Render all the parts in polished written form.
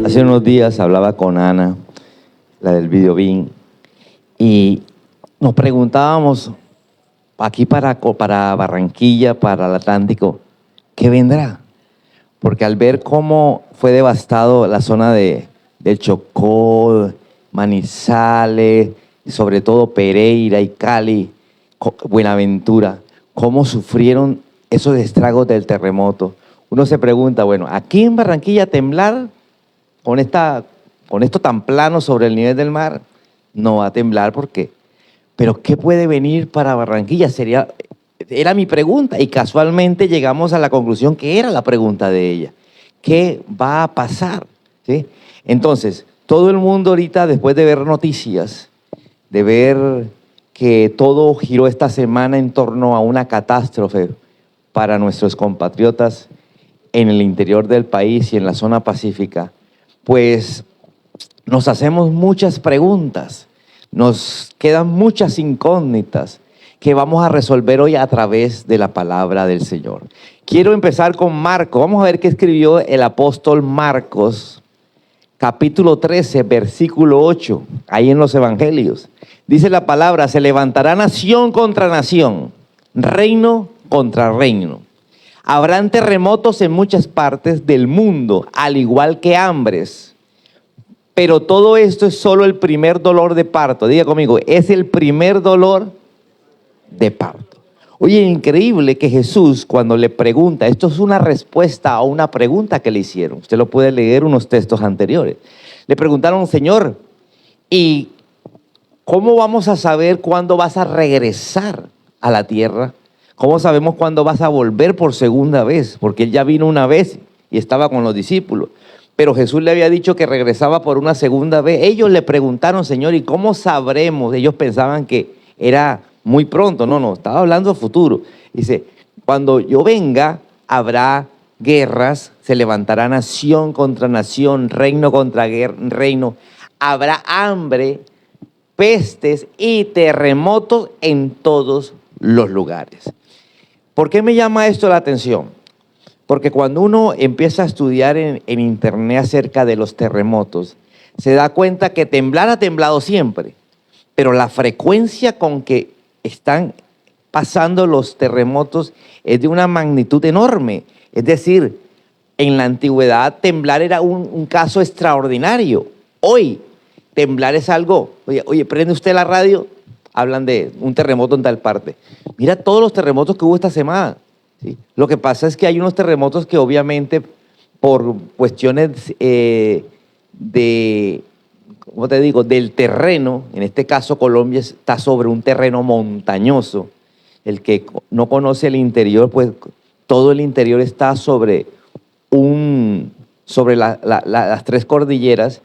Hace unos días hablaba con Ana, la del Videobeam, y nos preguntábamos aquí para Barranquilla, para el Atlántico, ¿qué vendrá? Porque al ver cómo fue devastado la zona del Chocó, Manizales, y sobre todo Pereira y Cali, Buenaventura, cómo sufrieron esos estragos del terremoto. Uno se pregunta, bueno, aquí en Barranquilla temblar con, con esto tan plano sobre el nivel del mar, no va a temblar porque, pero ¿qué puede venir para Barranquilla? Era mi pregunta y casualmente llegamos a la conclusión que era la pregunta de ella. ¿Qué va a pasar? ¿Sí? Entonces, todo el mundo ahorita, después de ver noticias, de ver que todo giró esta semana en torno a una catástrofe para nuestros compatriotas en el interior del país y en la zona pacífica, pues nos hacemos muchas preguntas, nos quedan muchas incógnitas que vamos a resolver hoy a través de la palabra del Señor. Quiero empezar con Marcos. Vamos a ver qué escribió el apóstol Marcos, capítulo 13, versículo 8, ahí en los evangelios. Dice la palabra: se levantará nación contra nación, reino contra reino. Habrán terremotos en muchas partes del mundo, al igual que hambres. Pero todo esto es solo el primer dolor de parto. Diga conmigo, es el primer dolor de parto. Oye, increíble que Jesús, cuando le pregunta, esto es una respuesta a una pregunta que le hicieron. Usted lo puede leer unos textos anteriores. Le preguntaron: Señor, ¿y cómo vamos a saber cuándo vas a regresar a la tierra? ¿Cómo sabemos cuándo vas a volver por segunda vez? Porque él ya vino una vez y estaba con los discípulos. Pero Jesús le había dicho que regresaba por una segunda vez. Ellos le preguntaron: Señor, ¿y cómo sabremos? Ellos pensaban que era muy pronto. No, estaba hablando de futuro. Dice: cuando yo venga, habrá guerras, se levantará nación contra nación, reino contra reino. Habrá hambre, pestes y terremotos en todos los lugares. ¿Por qué me llama esto la atención? Porque cuando uno empieza a estudiar en internet acerca de los terremotos, se da cuenta que temblar ha temblado siempre, pero la frecuencia con que están pasando los terremotos es de una magnitud enorme. Es decir, en la antigüedad temblar era un caso extraordinario. Hoy temblar es algo, oye, prende usted la radio, hablan de un terremoto en tal parte. Mira todos los terremotos que hubo esta semana. ¿Sí? Lo que pasa es que hay unos terremotos que obviamente por cuestiones ¿cómo te digo?, del terreno, en este caso Colombia está sobre un terreno montañoso. El que no conoce el interior, pues todo el interior está sobre las tres cordilleras,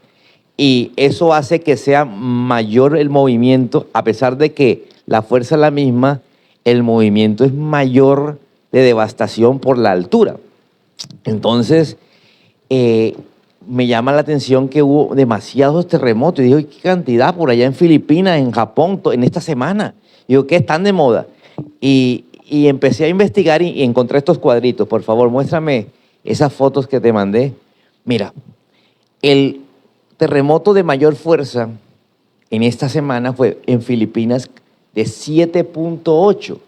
y eso hace que sea mayor el movimiento, a pesar de que la fuerza es la misma, el movimiento es mayor de devastación por la altura. Entonces, me llama la atención que hubo demasiados terremotos. Y digo, ¿qué cantidad por allá en Filipinas, en Japón, en esta semana? Y digo, ¿qué están de moda? Y empecé a investigar y encontré estos cuadritos. Por favor, muéstrame esas fotos que te mandé. Mira, el terremoto de mayor fuerza en esta semana fue en Filipinas de 7.8.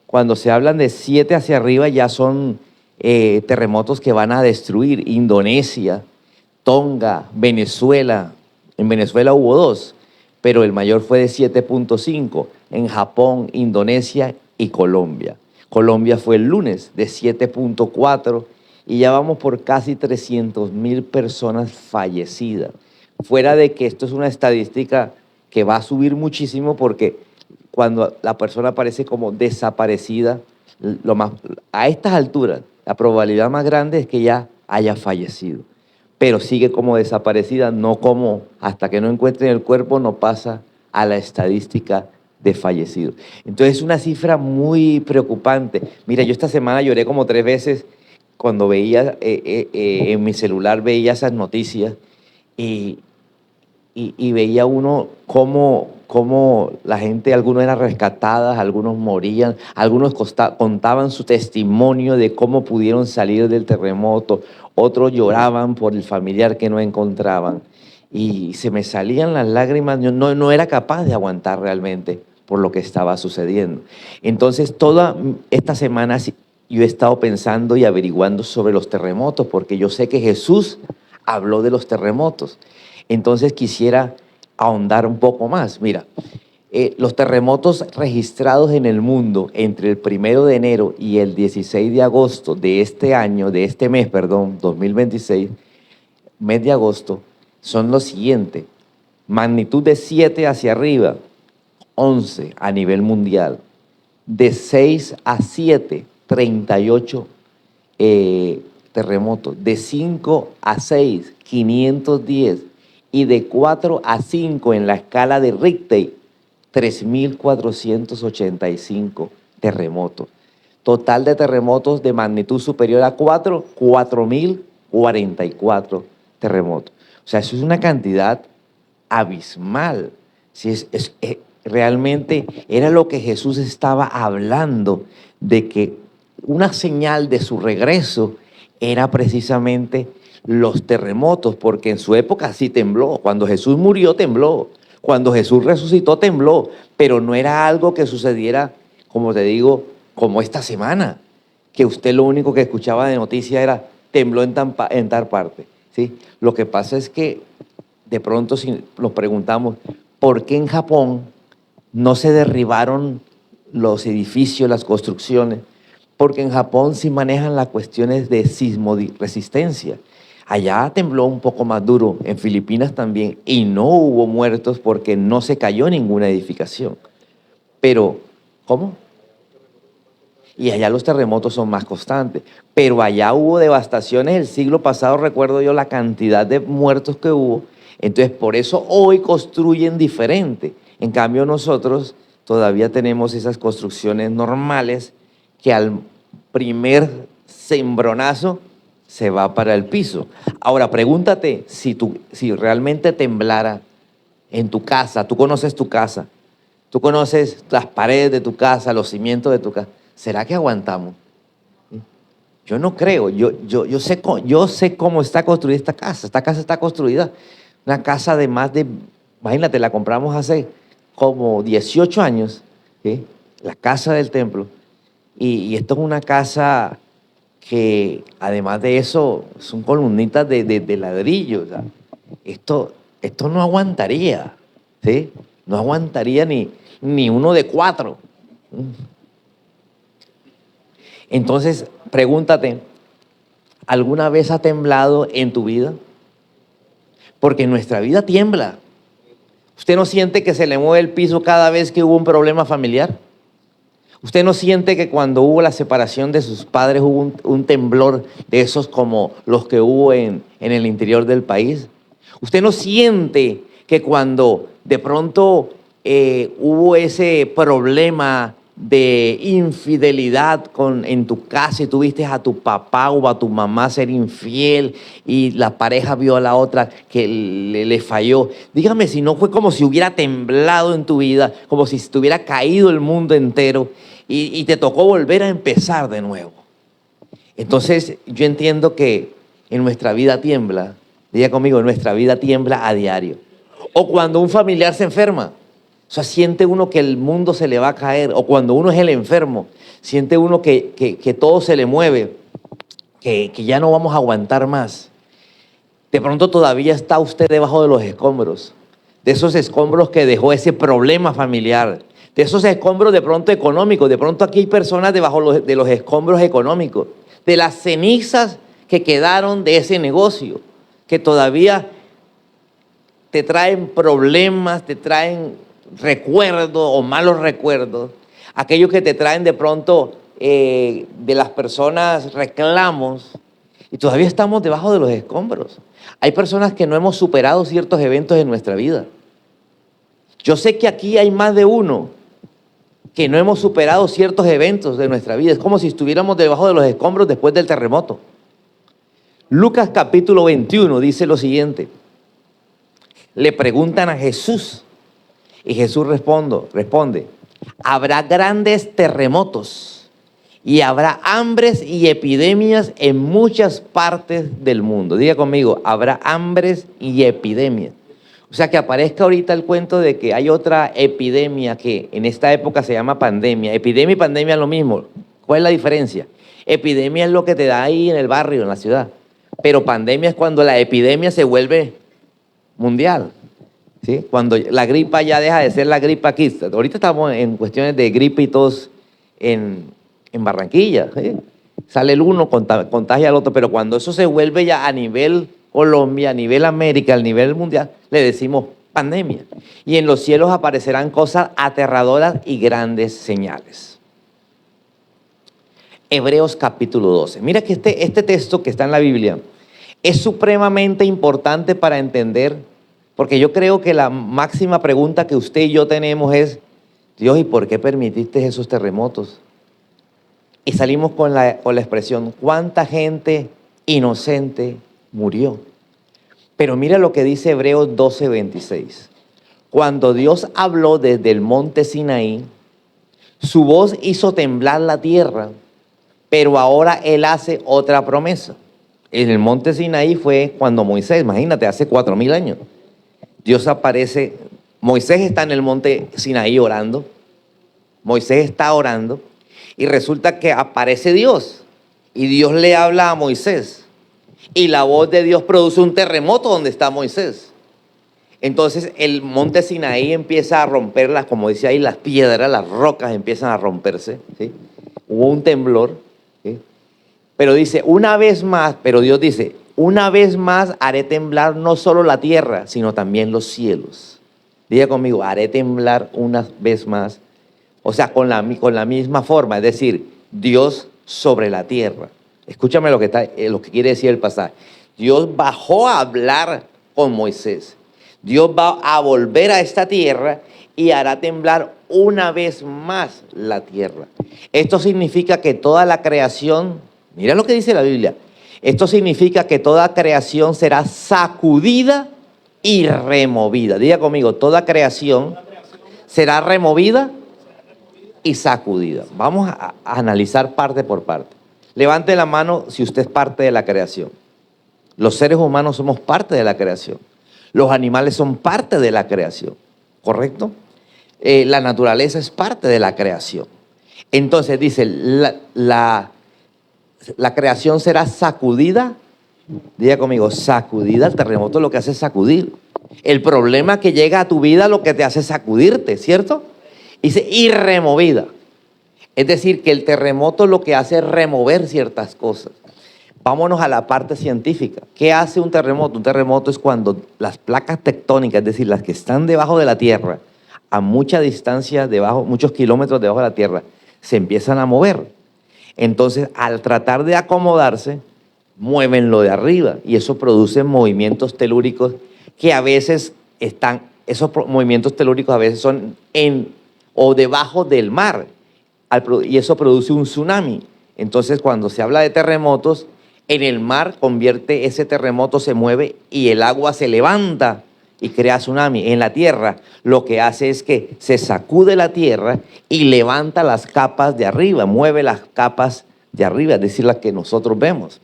Cuando se hablan de 7 hacia arriba ya son terremotos que van a destruir. Indonesia, Tonga, Venezuela. En Venezuela hubo 2, pero el mayor fue de 7.5. En Japón, Indonesia y Colombia. Colombia fue el lunes de 7.4 y ya vamos por casi 300.000 personas fallecidas. Fuera de que esto es una estadística que va a subir muchísimo, porque cuando la persona aparece como desaparecida, a estas alturas, la probabilidad más grande es que ya haya fallecido. Pero sigue como desaparecida, no como hasta que no encuentren el cuerpo, no pasa a la estadística de fallecidos. Entonces es una cifra muy preocupante. Mira, yo esta semana lloré como 3 veces cuando veía en mi celular, veía esas noticias y veía uno cómo cómo la gente, algunos eran rescatadas, algunos morían, algunos contaban su testimonio de cómo pudieron salir del terremoto, otros lloraban por el familiar que no encontraban. Y se me salían las lágrimas, yo no era capaz de aguantar realmente por lo que estaba sucediendo. Entonces, toda esta semana yo he estado pensando y averiguando sobre los terremotos, porque yo sé que Jesús habló de los terremotos. Entonces quisiera ahondar un poco más. Mira, los terremotos registrados en el mundo entre el 1 de enero y el 16 de agosto de este año, de este mes, perdón, 2026, mes de agosto, son los siguientes. Magnitud de 7 hacia arriba, 11 a nivel mundial. De 6 a 7, 38 terremotos. De 5 a 6, 510. Y de 4 a 5 en la escala de Richter, 3.485 terremotos. Total de terremotos de magnitud superior a 4, 4.044 terremotos. O sea, eso es una cantidad abismal. Sí, realmente era lo que Jesús estaba hablando, de que una señal de su regreso era precisamente los terremotos, porque en su época sí tembló. Cuando Jesús murió, tembló. Cuando Jesús resucitó, tembló. Pero no era algo que sucediera, como te digo, como esta semana, que usted lo único que escuchaba de noticia era tembló en tal parte, ¿sí? Lo que pasa es que de pronto si nos preguntamos, ¿por qué en Japón no se derribaron los edificios, las construcciones? Porque en Japón sí manejan las cuestiones de sismoresistencia. Allá tembló un poco más duro, en Filipinas también, y no hubo muertos porque no se cayó ninguna edificación. Pero, ¿cómo? Y allá los terremotos son más constantes. Pero allá hubo devastaciones el siglo pasado, recuerdo yo la cantidad de muertos que hubo. Entonces, por eso hoy construyen diferente. En cambio, nosotros todavía tenemos esas construcciones normales que al primer cimbronazo se va para el piso. Ahora, pregúntate si realmente temblara en tu casa. Tú conoces tu casa. Tú conoces las paredes de tu casa, los cimientos de tu casa. ¿Será que aguantamos? Yo no creo. Yo sé cómo está construida esta casa. Esta casa está construida. Una casa de más de, imagínate, la compramos hace como 18 años, ¿sí? La casa del templo. Y esto es una casa que, además de eso, son columnitas de ladrillo. O sea, esto no aguantaría, ¿sí? No aguantaría ni uno de 4. Entonces, pregúntate, ¿alguna vez ha temblado en tu vida? Porque nuestra vida tiembla. ¿Usted no siente que se le mueve el piso cada vez que hubo un problema familiar? ¿Usted no siente que cuando hubo la separación de sus padres hubo un temblor de esos como los que hubo en el interior del país? ¿Usted no siente que cuando de pronto hubo ese problema de infidelidad en tu casa y tuviste a tu papá o a tu mamá ser infiel y la pareja vio a la otra que le falló? Dígame si no fue como si hubiera temblado en tu vida, como si estuviera caído el mundo entero y te tocó volver a empezar de nuevo. Entonces yo entiendo que en nuestra vida tiembla, diga conmigo, en nuestra vida tiembla a diario. O cuando un familiar se enferma. O sea, siente uno que el mundo se le va a caer. O cuando uno es el enfermo, siente uno que todo se le mueve, que ya no vamos a aguantar más. De pronto todavía está usted debajo de los escombros, de esos escombros que dejó ese problema familiar, de esos escombros de pronto económicos. De pronto aquí hay personas debajo de los escombros económicos, de las cenizas que quedaron de ese negocio, que todavía te traen problemas, te traen recuerdos o malos recuerdos, aquellos que te traen de pronto de las personas reclamos, y todavía estamos debajo de los escombros. Hay personas que no hemos superado ciertos eventos en nuestra vida. Yo sé que aquí hay más de uno que no hemos superado ciertos eventos de nuestra vida. Es como si estuviéramos debajo de los escombros después del terremoto. Lucas capítulo 21 dice lo siguiente. Le preguntan a Jesús, Y Jesús responde, habrá grandes terremotos y habrá hambres y epidemias en muchas partes del mundo. Diga conmigo, habrá hambres y epidemias. O sea, que aparezca ahorita el cuento de que hay otra epidemia que en esta época se llama pandemia. Epidemia y pandemia es lo mismo. ¿Cuál es la diferencia? Epidemia es lo que te da ahí en el barrio, en la ciudad. Pero pandemia es cuando la epidemia se vuelve mundial. ¿Sí? Cuando la gripa ya deja de ser la gripa aquí. Ahorita estamos en cuestiones de gripe y tos en Barranquilla. ¿Sí? Sale el uno, contagia al otro. Pero cuando eso se vuelve ya a nivel Colombia, a nivel América, a nivel mundial, le decimos pandemia. Y en los cielos aparecerán cosas aterradoras y grandes señales. Hebreos capítulo 12. Mira que este texto que está en la Biblia es supremamente importante para entender, porque yo creo que la máxima pregunta que usted y yo tenemos es, Dios, ¿y por qué permitiste esos terremotos? Y salimos con la expresión, ¿cuánta gente inocente murió? Pero mira lo que dice Hebreos 12:26. Cuando Dios habló desde el monte Sinaí, su voz hizo temblar la tierra, pero ahora Él hace otra promesa. En el monte Sinaí fue cuando Moisés, imagínate, hace 4000 años. Dios aparece, Moisés está en el monte Sinaí orando, Moisés está orando, y resulta que aparece Dios, y Dios le habla a Moisés, y la voz de Dios produce un terremoto donde está Moisés. Entonces el monte Sinaí empieza a romperlas, como dice ahí, las piedras, las rocas empiezan a romperse, ¿sí? Hubo un temblor, ¿sí? Pero dice, una vez más, pero Dios dice, una vez más haré temblar no solo la tierra, sino también los cielos. Diga conmigo, haré temblar una vez más. O sea, con la misma forma, es decir, Dios sobre la tierra. Escúchame lo que quiere decir el pasaje. Dios bajó a hablar con Moisés. Dios va a volver a esta tierra y hará temblar una vez más la tierra. Esto significa que toda la creación, mira lo que dice la Biblia, esto significa que toda creación será sacudida y removida. Diga conmigo, toda creación será removida y sacudida. Vamos a analizar parte por parte. Levante la mano si usted es parte de la creación. Los seres humanos somos parte de la creación. Los animales son parte de la creación, ¿correcto? La naturaleza es parte de la creación. Entonces dice, la creación será sacudida. Diga conmigo, sacudida. El terremoto lo que hace es sacudir. El problema que llega a tu vida lo que te hace es sacudirte, ¿cierto? Dice, y removida. Es decir, que el terremoto lo que hace es remover ciertas cosas. Vámonos a la parte científica. ¿Qué hace un terremoto? Un terremoto es cuando las placas tectónicas, es decir, las que están debajo de la tierra, a mucha distancia, muchos kilómetros debajo de la tierra, se empiezan a mover. Entonces, al tratar de acomodarse, mueven lo de arriba y eso produce movimientos telúricos que a veces esos movimientos telúricos a veces son en o debajo del mar y eso produce un tsunami. Entonces, cuando se habla de terremotos, en el mar ese terremoto se mueve y el agua se levanta y crea tsunami. En la tierra lo que hace es que se sacude la tierra y levanta las capas de arriba, mueve las capas de arriba, es decir, las que nosotros vemos.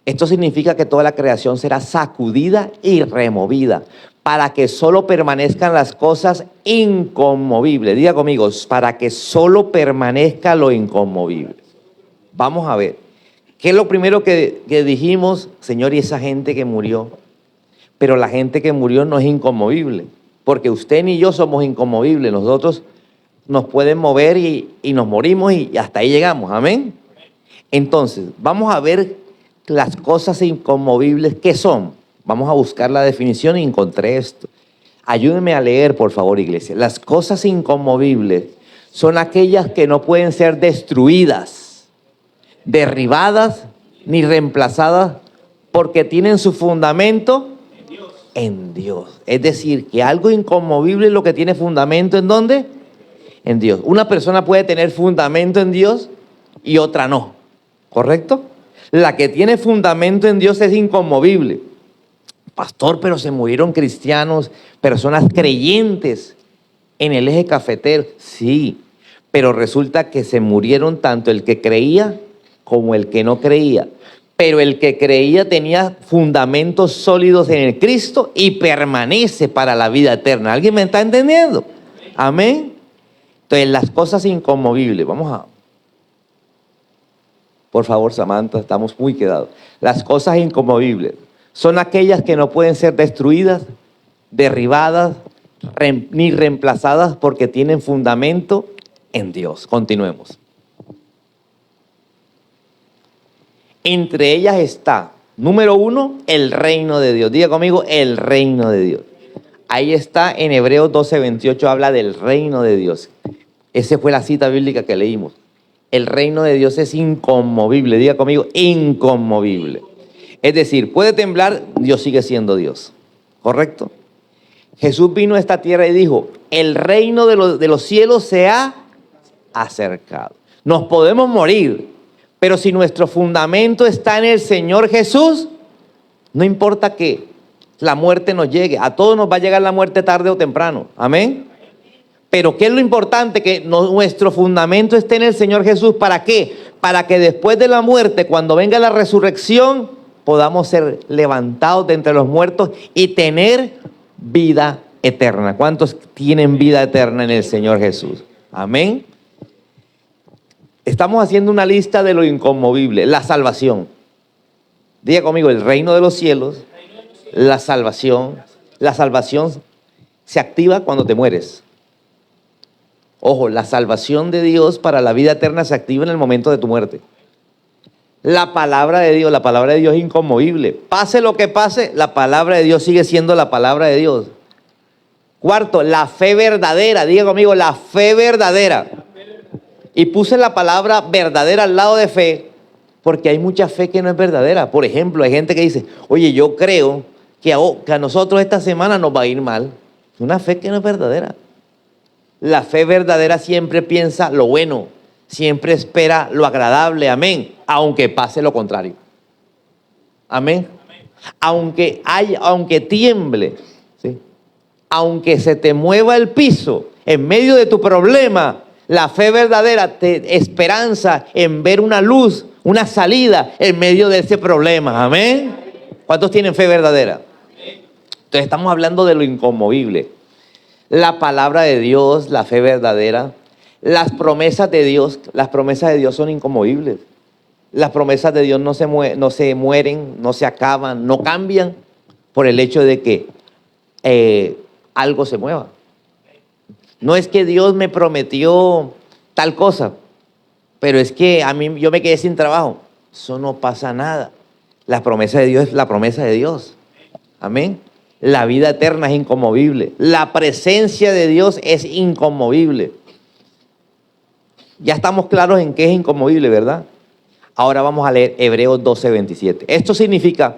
Esto significa que toda la creación será sacudida y removida para que solo permanezcan las cosas inconmovibles. Diga conmigo, para que solo permanezca lo inconmovible. Vamos a ver. ¿Qué es lo primero que dijimos? Señor, y esa gente que murió. Pero la gente que murió no es inconmovible, porque usted ni yo somos inconmovibles. Nosotros nos pueden mover y nos morimos y hasta ahí llegamos. Amén. Entonces, vamos a ver las cosas inconmovibles que son. Vamos a buscar la definición y encontré esto. Ayúdenme a leer, por favor, iglesia. Las cosas inconmovibles son aquellas que no pueden ser destruidas, derribadas ni reemplazadas porque tienen su fundamento en Dios. Es decir, que algo inconmovible es lo que tiene fundamento ¿en dónde? En Dios. Una persona puede tener fundamento en Dios y otra no, ¿correcto? La que tiene fundamento en Dios es inconmovible. Pastor, pero se murieron cristianos, personas creyentes En el eje cafetero, sí, pero resulta que se murieron tanto el que creía como el que no creía. Pero el que creía tenía fundamentos sólidos en el Cristo y permanece para la vida eterna. ¿Alguien me está entendiendo? Amén. Entonces, las cosas inconmovibles, por favor, Samantha, estamos muy quedados. Las cosas inconmovibles son aquellas que no pueden ser destruidas, derribadas, ni reemplazadas porque tienen fundamento en Dios. Continuemos. Entre ellas está, número 1, el reino de Dios. Diga conmigo, el reino de Dios. Ahí está en Hebreos 12:28, habla del reino de Dios. Esa fue la cita bíblica que leímos. El reino de Dios es inconmovible. Diga conmigo, inconmovible. Es decir, puede temblar, Dios sigue siendo Dios. ¿Correcto? Jesús vino a esta tierra y dijo, el reino de los cielos se ha acercado. Nos podemos morir, pero si nuestro fundamento está en el Señor Jesús, no importa que la muerte nos llegue. A todos nos va a llegar la muerte tarde o temprano. Amén. Pero ¿qué es lo importante? Que nuestro fundamento esté en el Señor Jesús. ¿Para qué? Para que después de la muerte, cuando venga la resurrección, podamos ser levantados de entre los muertos y tener vida eterna. ¿Cuántos tienen vida eterna en el Señor Jesús? Amén. Estamos haciendo una lista de lo inconmovible. La salvación. Diga conmigo, el reino de los cielos, la salvación. La salvación se activa cuando te mueres. Ojo, la salvación de Dios para la vida eterna se activa en el momento de tu muerte. La palabra de Dios es inconmovible. Pase lo que pase, la palabra de Dios sigue siendo la palabra de Dios. Cuarto, la fe verdadera. Diga conmigo, la fe verdadera. Y puse la palabra verdadera al lado de fe, porque hay mucha fe que no es verdadera. Por ejemplo, hay gente que dice, oye, yo creo que a nosotros esta semana nos va a ir mal. Una fe que no es verdadera. La fe verdadera siempre piensa lo bueno, siempre espera lo agradable, amén, aunque pase lo contrario. Amén. Aunque tiemble, ¿sí? Aunque se te mueva el piso en medio de tu problema, la fe verdadera te esperanza en ver una luz, una salida en medio de ese problema. Amén. ¿Cuántos tienen fe verdadera? Entonces estamos hablando de lo inconmovible. La palabra de Dios, la fe verdadera, las promesas de Dios son inconmovibles. Las promesas de Dios no se mueren, no se acaban, no cambian por el hecho de que algo se mueva. No es que Dios me prometió tal cosa, pero es que yo me quedé sin trabajo. Eso no pasa nada. La promesa de Dios es la promesa de Dios. Amén. La vida eterna es inconmovible. La presencia de Dios es inconmovible. Ya estamos claros en qué es inconmovible, ¿verdad? Ahora vamos a leer Hebreos 12:27. Esto significa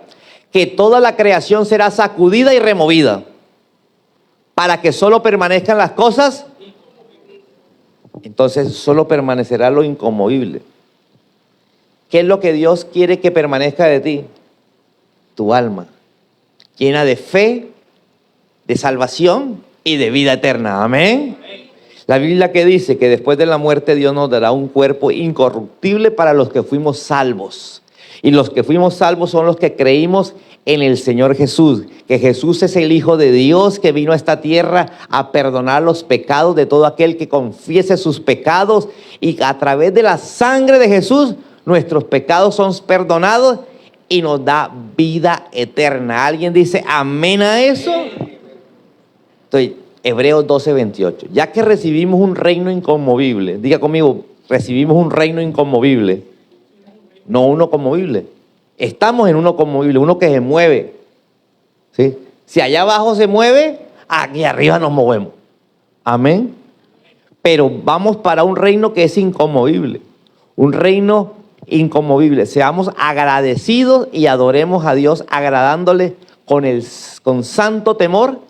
que toda la creación será sacudida y removida para que solo permanezcan las cosas. Entonces solo permanecerá lo inconmovible. ¿Qué es lo que Dios quiere que permanezca de ti? Tu alma, llena de fe, de salvación y de vida eterna. Amén. La Biblia que dice que después de la muerte Dios nos dará un cuerpo incorruptible para los que fuimos salvos. Y los que fuimos salvos son los que creímos en el Señor Jesús, que Jesús es el Hijo de Dios que vino a esta tierra a perdonar los pecados de todo aquel que confiese sus pecados, y a través de la sangre de Jesús nuestros pecados son perdonados y nos da vida eterna. ¿Alguien dice amén a eso? Entonces, Hebreos 12:28. Ya que recibimos un reino inconmovible, diga conmigo, recibimos un reino inconmovible, no uno conmovible. Estamos en uno conmovible, uno que se mueve. ¿Sí? Si allá abajo se mueve, aquí arriba nos movemos. Amén. Pero vamos para un reino que es inconmovible. Un reino inconmovible. Seamos agradecidos y adoremos a Dios agradándole con santo temor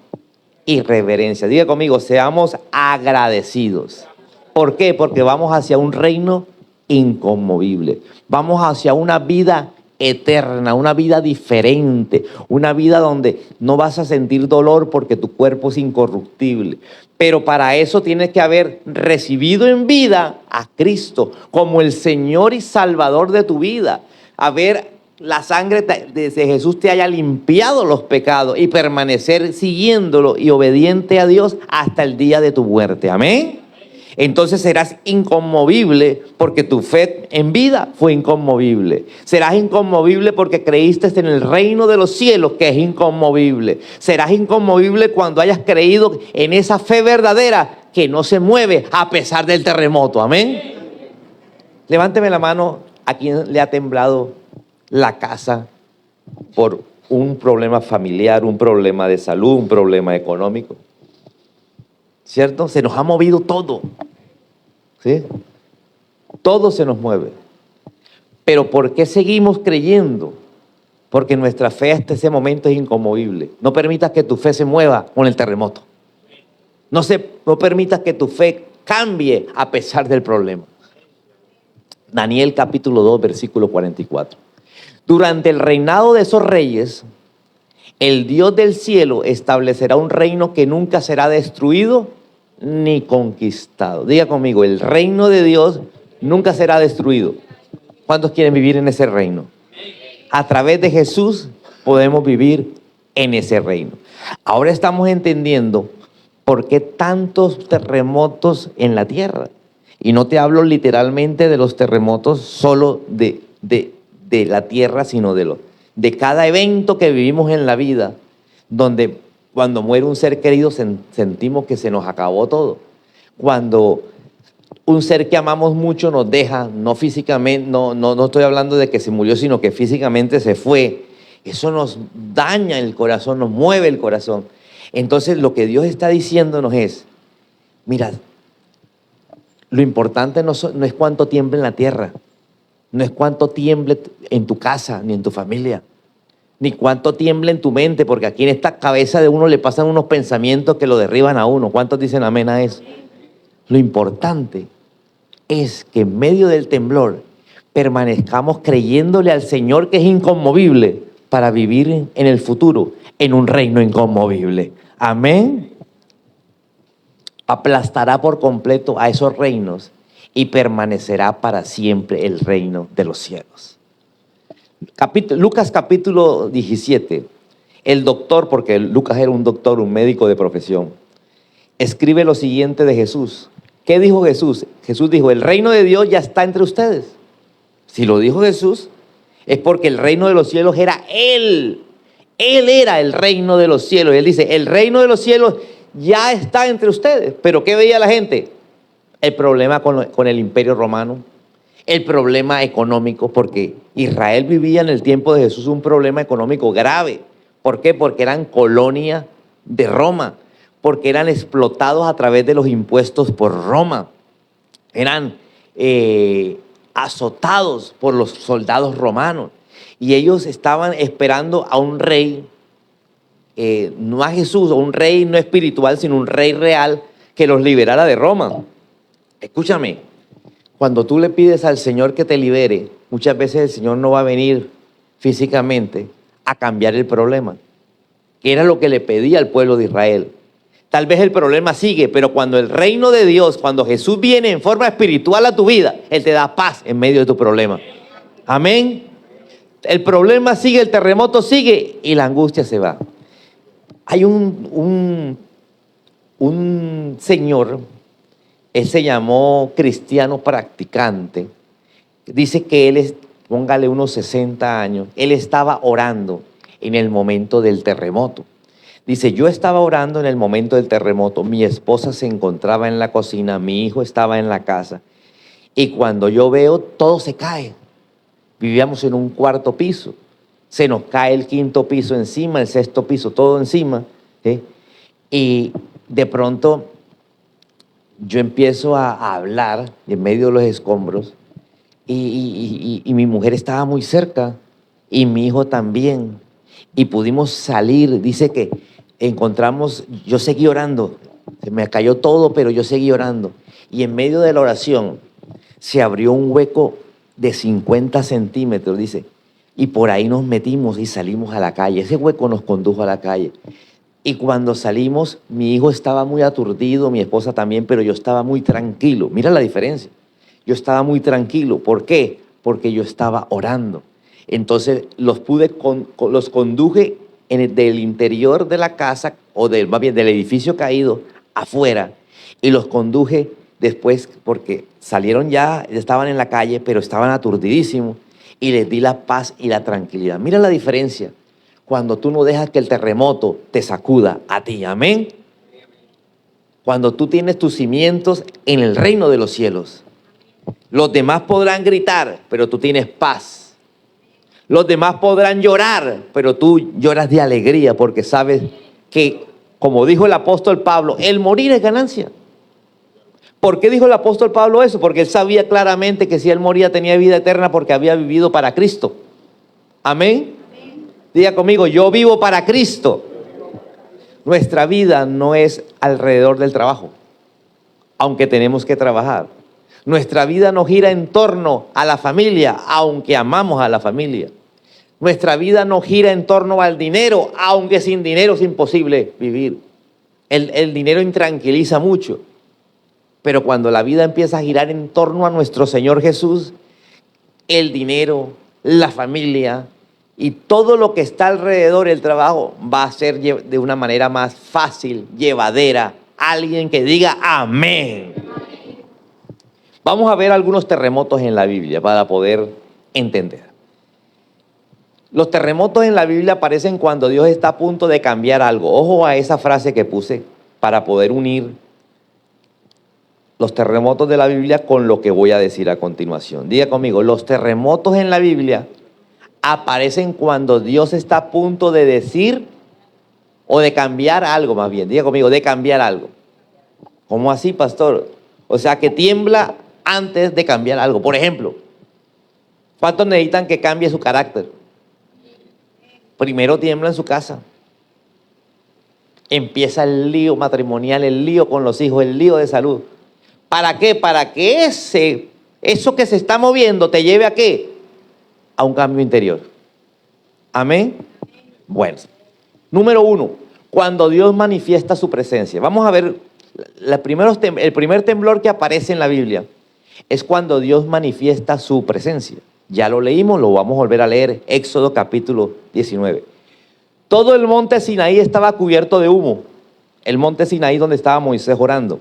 y reverencia. Diga conmigo, seamos agradecidos. ¿Por qué? Porque vamos hacia un reino inconmovible. Vamos hacia una vida eterna, una vida diferente, una vida donde no vas a sentir dolor porque tu cuerpo es incorruptible. Pero para eso tienes que haber recibido en vida a Cristo como el Señor y Salvador de tu vida. Haber la sangre de Jesús te haya limpiado los pecados y permanecer siguiéndolo y obediente a Dios hasta el día de tu muerte. Amén. Entonces serás inconmovible porque tu fe en vida fue inconmovible. Serás inconmovible porque creíste en el reino de los cielos, que es inconmovible. Serás inconmovible cuando hayas creído en esa fe verdadera que no se mueve a pesar del terremoto. Amén. Levánteme la mano a quien le ha temblado la casa por un problema familiar, un problema de salud, un problema económico. ¿Cierto? Se nos ha movido todo. ¿Sí? Todo se nos mueve. Pero ¿por qué seguimos creyendo? Porque nuestra fe hasta ese momento es inconmovible. No permitas que tu fe se mueva con el terremoto. No permitas que tu fe cambie a pesar del problema. Daniel capítulo 2, versículo 44. Durante el reinado de esos reyes, el Dios del cielo establecerá un reino que nunca será destruido ni conquistado. Diga conmigo, el reino de Dios nunca será destruido. ¿Cuántos quieren vivir en ese reino? A través de Jesús podemos vivir en ese reino. Ahora estamos entendiendo por qué tantos terremotos en la tierra. Y no te hablo literalmente de los terremotos solo de la tierra, sino de cada evento que vivimos en la vida, donde cuando muere un ser querido sentimos que se nos acabó todo. Cuando un ser que amamos mucho nos deja, no físicamente, no estoy hablando de que se murió, sino que físicamente se fue. Eso nos daña el corazón, nos mueve el corazón. Entonces lo que Dios está diciéndonos es, mira, lo importante no es cuánto tiemble en la tierra, no es cuánto tiemble en tu casa ni en tu familia, ni cuánto tiemble en tu mente, porque aquí en esta cabeza de uno le pasan unos pensamientos que lo derriban a uno. ¿Cuántos dicen amén a eso? Lo importante es que en medio del temblor permanezcamos creyéndole al Señor, que es inconmovible, para vivir en el futuro en un reino inconmovible. Amén. Aplastará por completo a esos reinos y permanecerá para siempre el reino de los cielos. Lucas capítulo 17, el doctor, porque Lucas era un doctor, un médico de profesión, escribe lo siguiente de Jesús. ¿Qué dijo Jesús? Jesús dijo, el reino de Dios ya está entre ustedes. Si lo dijo Jesús, es porque el reino de los cielos era Él. Él era el reino de los cielos. Y Él dice, el reino de los cielos ya está entre ustedes. ¿Pero qué veía la gente? El problema con el imperio romano. El problema económico, porque Israel vivía en el tiempo de Jesús un problema económico grave. ¿Por qué? Porque eran colonia de Roma, porque eran explotados a través de los impuestos por Roma. Eran azotados por los soldados romanos. Y ellos estaban esperando a un rey, no a Jesús, a un rey no espiritual, sino un rey real que los liberara de Roma. Escúchame. Cuando tú le pides al Señor que te libere, muchas veces el Señor no va a venir físicamente a cambiar el problema, que era lo que le pedía al pueblo de Israel. Tal vez el problema sigue, pero cuando el reino de Dios, cuando Jesús viene en forma espiritual a tu vida, Él te da paz en medio de tu problema. Amén. El problema sigue, el terremoto sigue y la angustia se va. Hay un señor. Él se llamó cristiano practicante. Dice que póngale unos 60 años, él estaba orando en el momento del terremoto. Dice, yo estaba orando en el momento del terremoto, mi esposa se encontraba en la cocina, mi hijo estaba en la casa. Y cuando yo veo, todo se cae. Vivíamos en un cuarto piso. Se nos cae el quinto piso encima, el sexto piso, todo encima. ¿Sí? Y de pronto yo empiezo a hablar en medio de los escombros y mi mujer estaba muy cerca y mi hijo también. Y pudimos salir. Dice que yo seguí orando. Se me cayó todo, pero yo seguí orando. Y en medio de la oración se abrió un hueco de 50 centímetros, dice. Y por ahí nos metimos y salimos a la calle. Ese hueco nos condujo a la calle. Y cuando salimos, mi hijo estaba muy aturdido, mi esposa también, pero yo estaba muy tranquilo. Mira la diferencia. Yo estaba muy tranquilo. ¿Por qué? Porque yo estaba orando. Entonces los conduje del interior de la casa, o más bien del edificio caído, afuera, y los conduje después porque salieron ya estaban en la calle, pero estaban aturdidísimos, y les di la paz y la tranquilidad. Mira la diferencia cuando tú no dejas que el terremoto te sacuda a ti, amén. Cuando tú tienes tus cimientos en el reino de los cielos. Los demás podrán gritar, pero tú tienes paz. Los demás podrán llorar, pero tú lloras de alegría porque sabes que, como dijo el apóstol Pablo, el morir es ganancia. ¿Por qué dijo el apóstol Pablo eso? Porque él sabía claramente que si él moría tenía vida eterna porque había vivido para Cristo. Amén. Diga conmigo, yo vivo para Cristo. Nuestra vida no es alrededor del trabajo, aunque tenemos que trabajar. Nuestra vida no gira en torno a la familia, aunque amamos a la familia. Nuestra vida no gira en torno al dinero, aunque sin dinero es imposible vivir. El dinero intranquiliza mucho. Pero cuando la vida empieza a girar en torno a nuestro Señor Jesús, el dinero, la familia y todo lo que está alrededor del trabajo va a ser de una manera más fácil, llevadera. Alguien que diga amén. Vamos a ver algunos terremotos en la Biblia para poder entender. Los terremotos en la Biblia aparecen cuando Dios está a punto de cambiar algo. Ojo a esa frase que puse para poder unir los terremotos de la Biblia con lo que voy a decir a continuación. Diga conmigo, los terremotos en la Biblia aparecen cuando Dios está a punto de decir o de cambiar algo, más bien. Diga conmigo, de cambiar algo. ¿Cómo así, pastor? O sea, que tiembla antes de cambiar algo. Por ejemplo, ¿cuántos necesitan que cambie su carácter? Primero tiembla en su casa. Empieza el lío matrimonial, el lío con los hijos, el lío de salud. ¿Para qué? Para que eso que se está moviendo te lleve a qué? A un cambio interior. Amén. Bueno, número 1, cuando Dios manifiesta su presencia. Vamos a ver, el primer temblor que aparece en la Biblia es cuando Dios manifiesta su presencia. Ya lo leímos, lo vamos a volver a leer, Éxodo capítulo 19. Todo el monte Sinaí estaba cubierto de humo, el monte Sinaí donde estaba Moisés orando.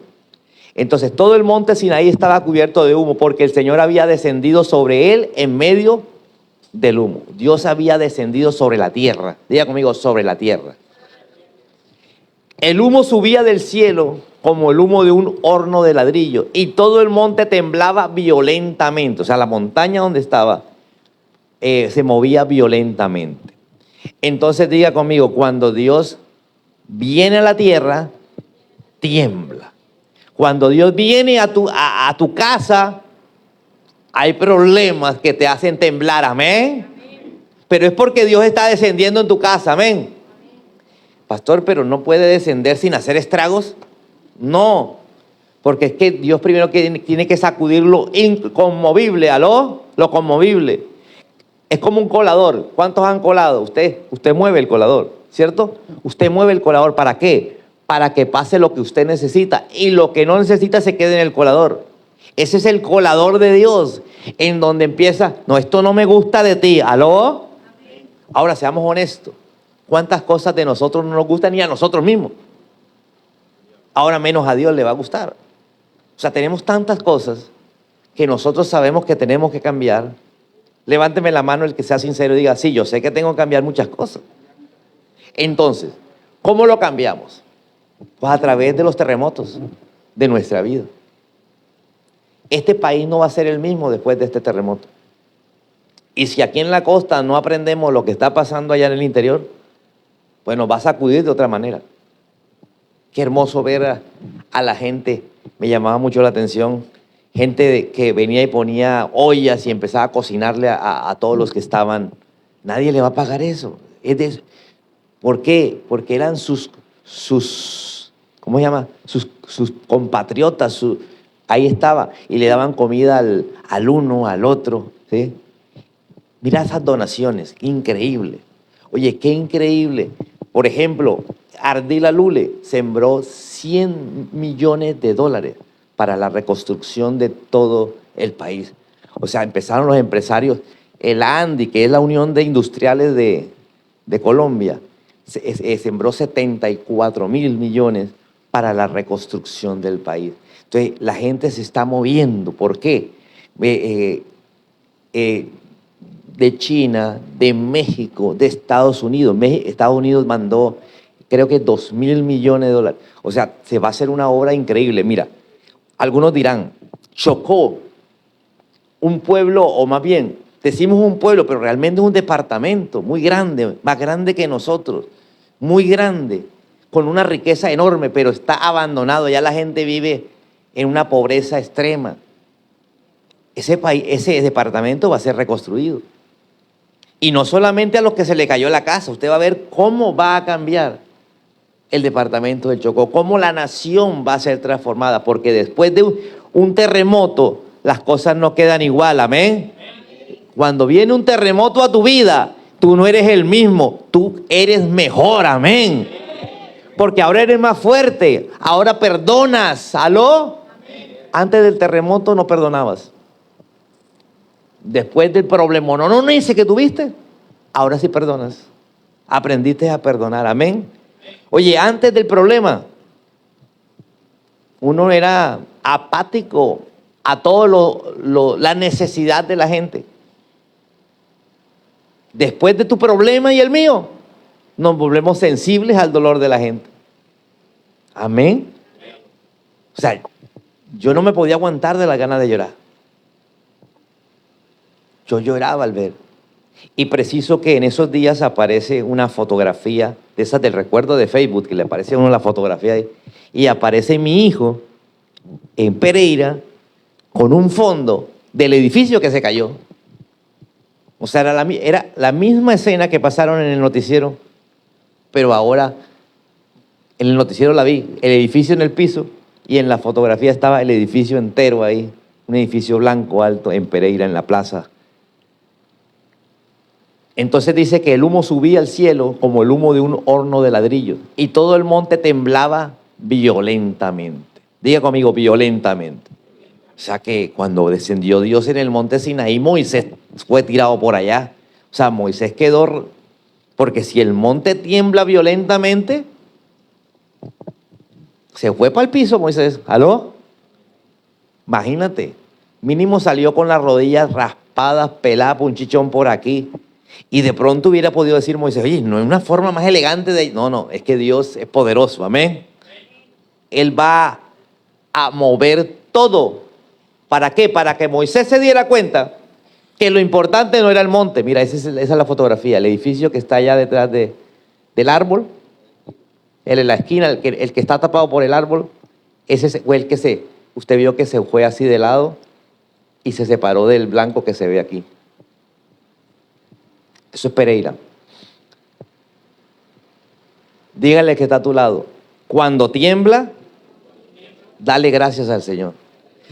Entonces todo el monte Sinaí estaba cubierto de humo porque el Señor había descendido sobre él en medio del humo. Dios había descendido sobre la tierra. Diga conmigo, sobre la tierra. El humo subía del cielo como el humo de un horno de ladrillo y todo el monte temblaba violentamente. O sea, la montaña donde estaba se movía violentamente. Entonces diga conmigo, cuando Dios viene a la tierra, tiembla. Cuando Dios viene a tu casa, hay problemas que te hacen temblar, amén. Pero es porque Dios está descendiendo en tu casa, amén. Pastor, pero no puede descender sin hacer estragos. No, porque es que Dios primero tiene que sacudir lo inconmovible, ¿aló? Lo conmovible. Es como un colador. ¿Cuántos han colado? Usted mueve el colador, ¿cierto? Usted mueve el colador, ¿para qué? Para que pase lo que usted necesita y lo que no necesita se quede en el colador. Ese es el colador de Dios, en donde empieza, no, esto no me gusta de ti, ¿aló? Ahora seamos honestos, ¿cuántas cosas de nosotros no nos gustan ni a nosotros mismos? Ahora menos a Dios le va a gustar. O sea, tenemos tantas cosas que nosotros sabemos que tenemos que cambiar. Levánteme la mano el que sea sincero y diga, sí, yo sé que tengo que cambiar muchas cosas. Entonces, ¿cómo lo cambiamos? Pues a través de los terremotos de nuestra vida. Este país no va a ser el mismo después de este terremoto. Y si aquí en la costa no aprendemos lo que está pasando allá en el interior, pues nos va a sacudir de otra manera. Qué hermoso ver a la gente, me llamaba mucho la atención, gente que venía y ponía ollas y empezaba a cocinarle a todos los que estaban. Nadie le va a pagar eso. ¿Por qué? Porque eran sus ¿cómo se llama? Sus compatriotas, ahí estaba, y le daban comida al uno, al otro, ¿sí? Mira esas donaciones, qué increíble. Oye, qué increíble Por ejemplo, Ardila Lule sembró $100 millones para la reconstrucción de todo el país. O sea, empezaron los empresarios. El ANDI, que es la Unión de Industriales de Colombia, sembró 74.000 millones para la reconstrucción del país. Entonces, la gente se está moviendo. ¿Por qué? De China, de México, de Estados Unidos. Estados Unidos mandó, creo que $2.000 millones. O sea, se va a hacer una obra increíble. Mira, algunos dirán, Chocó, un pueblo, o más bien, decimos un pueblo, pero realmente es un departamento muy grande, más grande que nosotros, muy grande, con una riqueza enorme, pero está abandonado. Ya la gente vive en una pobreza extrema. Ese país, ese departamento va a ser reconstruido. Y no solamente a los que se le cayó la casa, usted va a ver cómo va a cambiar el departamento del Chocó, cómo la nación va a ser transformada, porque después de un terremoto, las cosas no quedan igual, amén. Cuando viene un terremoto a tu vida, tú no eres el mismo, tú eres mejor, amén. Porque ahora eres más fuerte, ahora perdonas, ¿aló? Antes del terremoto no perdonabas. Después del problema, no dice que tuviste, ahora sí perdonas. Aprendiste a perdonar, amén. Oye, antes del problema, uno era apático a todo la necesidad de la gente. Después de tu problema y el mío, nos volvemos sensibles al dolor de la gente. Amén. O sea, yo no me podía aguantar de la ganas de llorar. Yo lloraba al ver. Y preciso que en esos días aparece una fotografía de esas del recuerdo de Facebook, que le aparece a uno la fotografía ahí, y aparece mi hijo en Pereira con un fondo del edificio que se cayó. O sea, era la misma escena que pasaron en el noticiero, pero ahora en el noticiero la vi, el edificio en el piso, y en la fotografía estaba el edificio entero ahí, un edificio blanco alto en Pereira, en la plaza. Entonces dice que el humo subía al cielo como el humo de un horno de ladrillo, y todo el monte temblaba violentamente. Diga conmigo, violentamente. O sea que cuando descendió Dios en el monte Sinaí, Moisés fue tirado por allá. O sea, Moisés quedó, porque si el monte tiembla violentamente, se fue para el piso Moisés. ¿Aló? Imagínate, mínimo salió con las rodillas raspadas, peladas, un chichón por aquí. Y de pronto hubiera podido decir Moisés, oye, no hay una forma más elegante de... No, es que Dios es poderoso, amén. Él va a mover todo. ¿Para qué? Para que Moisés se diera cuenta que lo importante no era el monte. Mira, esa es la fotografía, el edificio que está allá detrás del árbol, en la esquina, el que está tapado por el árbol, ese fue el que usted vio que se fue así de lado y se separó del blanco que se ve aquí. Eso es Pereira. Dígale que está a tu lado. Cuando tiembla, dale gracias al Señor.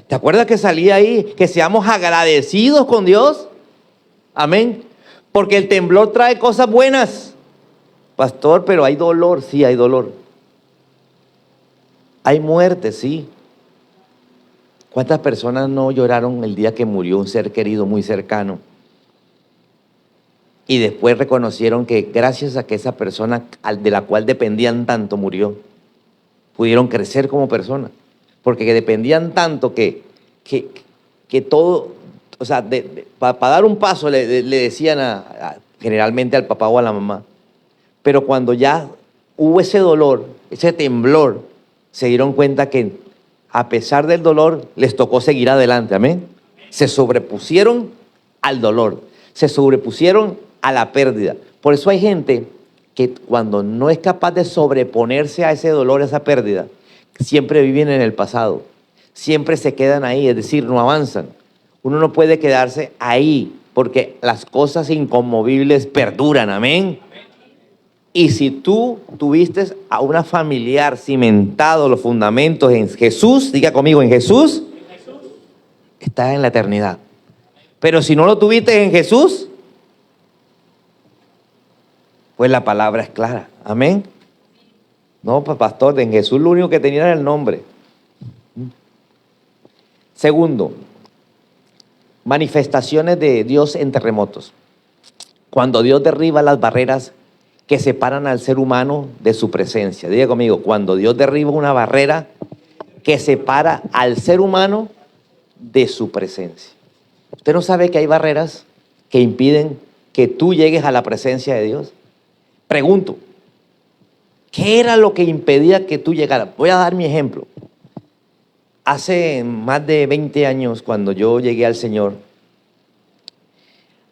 ¿Te acuerdas que salía ahí que seamos agradecidos con Dios? Amén. Porque el temblor trae cosas buenas. Pastor, pero hay dolor. Sí, hay dolor. Hay muerte, sí. ¿Cuántas personas no lloraron el día que murió un ser querido muy cercano? Y después reconocieron que gracias a que esa persona de la cual dependían tanto murió, pudieron crecer como personas. Porque dependían tanto que todo, o sea, para dar un paso le decían generalmente al papá o a la mamá. Pero cuando ya hubo ese dolor, ese temblor, se dieron cuenta que a pesar del dolor les tocó seguir adelante, amén. Se sobrepusieron al dolor, se sobrepusieron a la pérdida. Por eso hay gente que cuando no es capaz de sobreponerse a ese dolor, a esa pérdida, siempre viven en el pasado, siempre se quedan ahí, es decir, no avanzan. Uno no puede quedarse ahí porque las cosas inconmovibles perduran, amén. Y si tú tuviste a una familiar cimentado los fundamentos en Jesús, diga conmigo, en Jesús, estás en la eternidad. Pero si no lo tuviste en Jesús, Pues la palabra es clara. Amén. No, pues pastor, en Jesús lo único que tenía era el nombre. Segundo, manifestaciones de Dios en terremotos. Cuando Dios derriba las barreras que separan al ser humano de su presencia. Diga conmigo, cuando Dios derriba una barrera que separa al ser humano de su presencia. ¿Usted no sabe que hay barreras que impiden que tú llegues a la presencia de Dios? Pregunto, ¿qué era lo que impedía que tú llegaras? Voy a dar mi ejemplo. Hace más de 20 años, cuando yo llegué al Señor,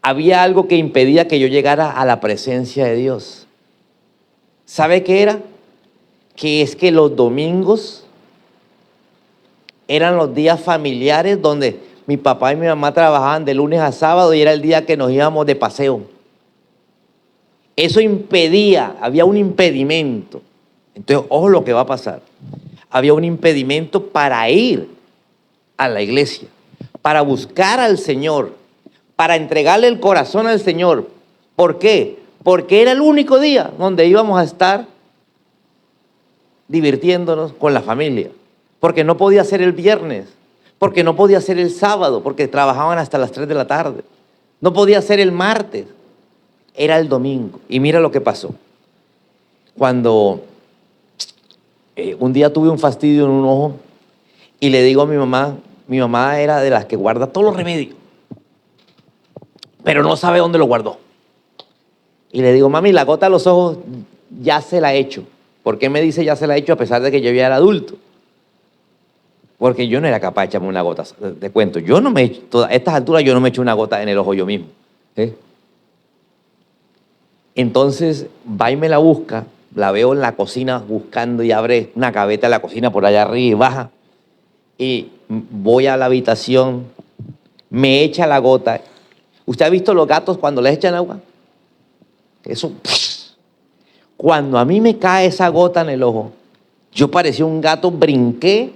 había algo que impedía que yo llegara a la presencia de Dios. ¿Sabe qué era? Que es que los domingos eran los días familiares donde mi papá y mi mamá trabajaban de lunes a sábado y era el día que nos íbamos de paseo. Eso impedía, había un impedimento. Entonces, ojo lo que va a pasar. Había un impedimento para ir a la iglesia, para buscar al Señor, para entregarle el corazón al Señor. ¿Por qué? Porque era el único día donde íbamos a estar divirtiéndonos con la familia. Porque no podía ser el viernes, porque no podía ser el sábado, porque trabajaban hasta las 3 de la tarde. No podía ser el martes, era el domingo. Y mira lo que pasó. Cuando un día tuve un fastidio en un ojo y le digo a mi mamá era de las que guarda todos los remedios, pero no sabe dónde lo guardó. Y le digo, mami, la gota de los ojos ya se la he hecho. ¿Por qué me dice ya se la he hecho a pesar de que yo ya era adulto? Porque yo no era capaz de echarme una gota. Te cuento, yo no me he hecho, a estas alturas yo no me echo una gota en el ojo yo mismo. Entonces va y me la busca, la veo en la cocina buscando y abre una gaveta de la cocina por allá arriba y baja. Y voy a la habitación, me echa la gota. ¿Usted ha visto los gatos cuando les echan agua? Eso, cuando a mí me cae esa gota en el ojo, yo parecía un gato, brinqué,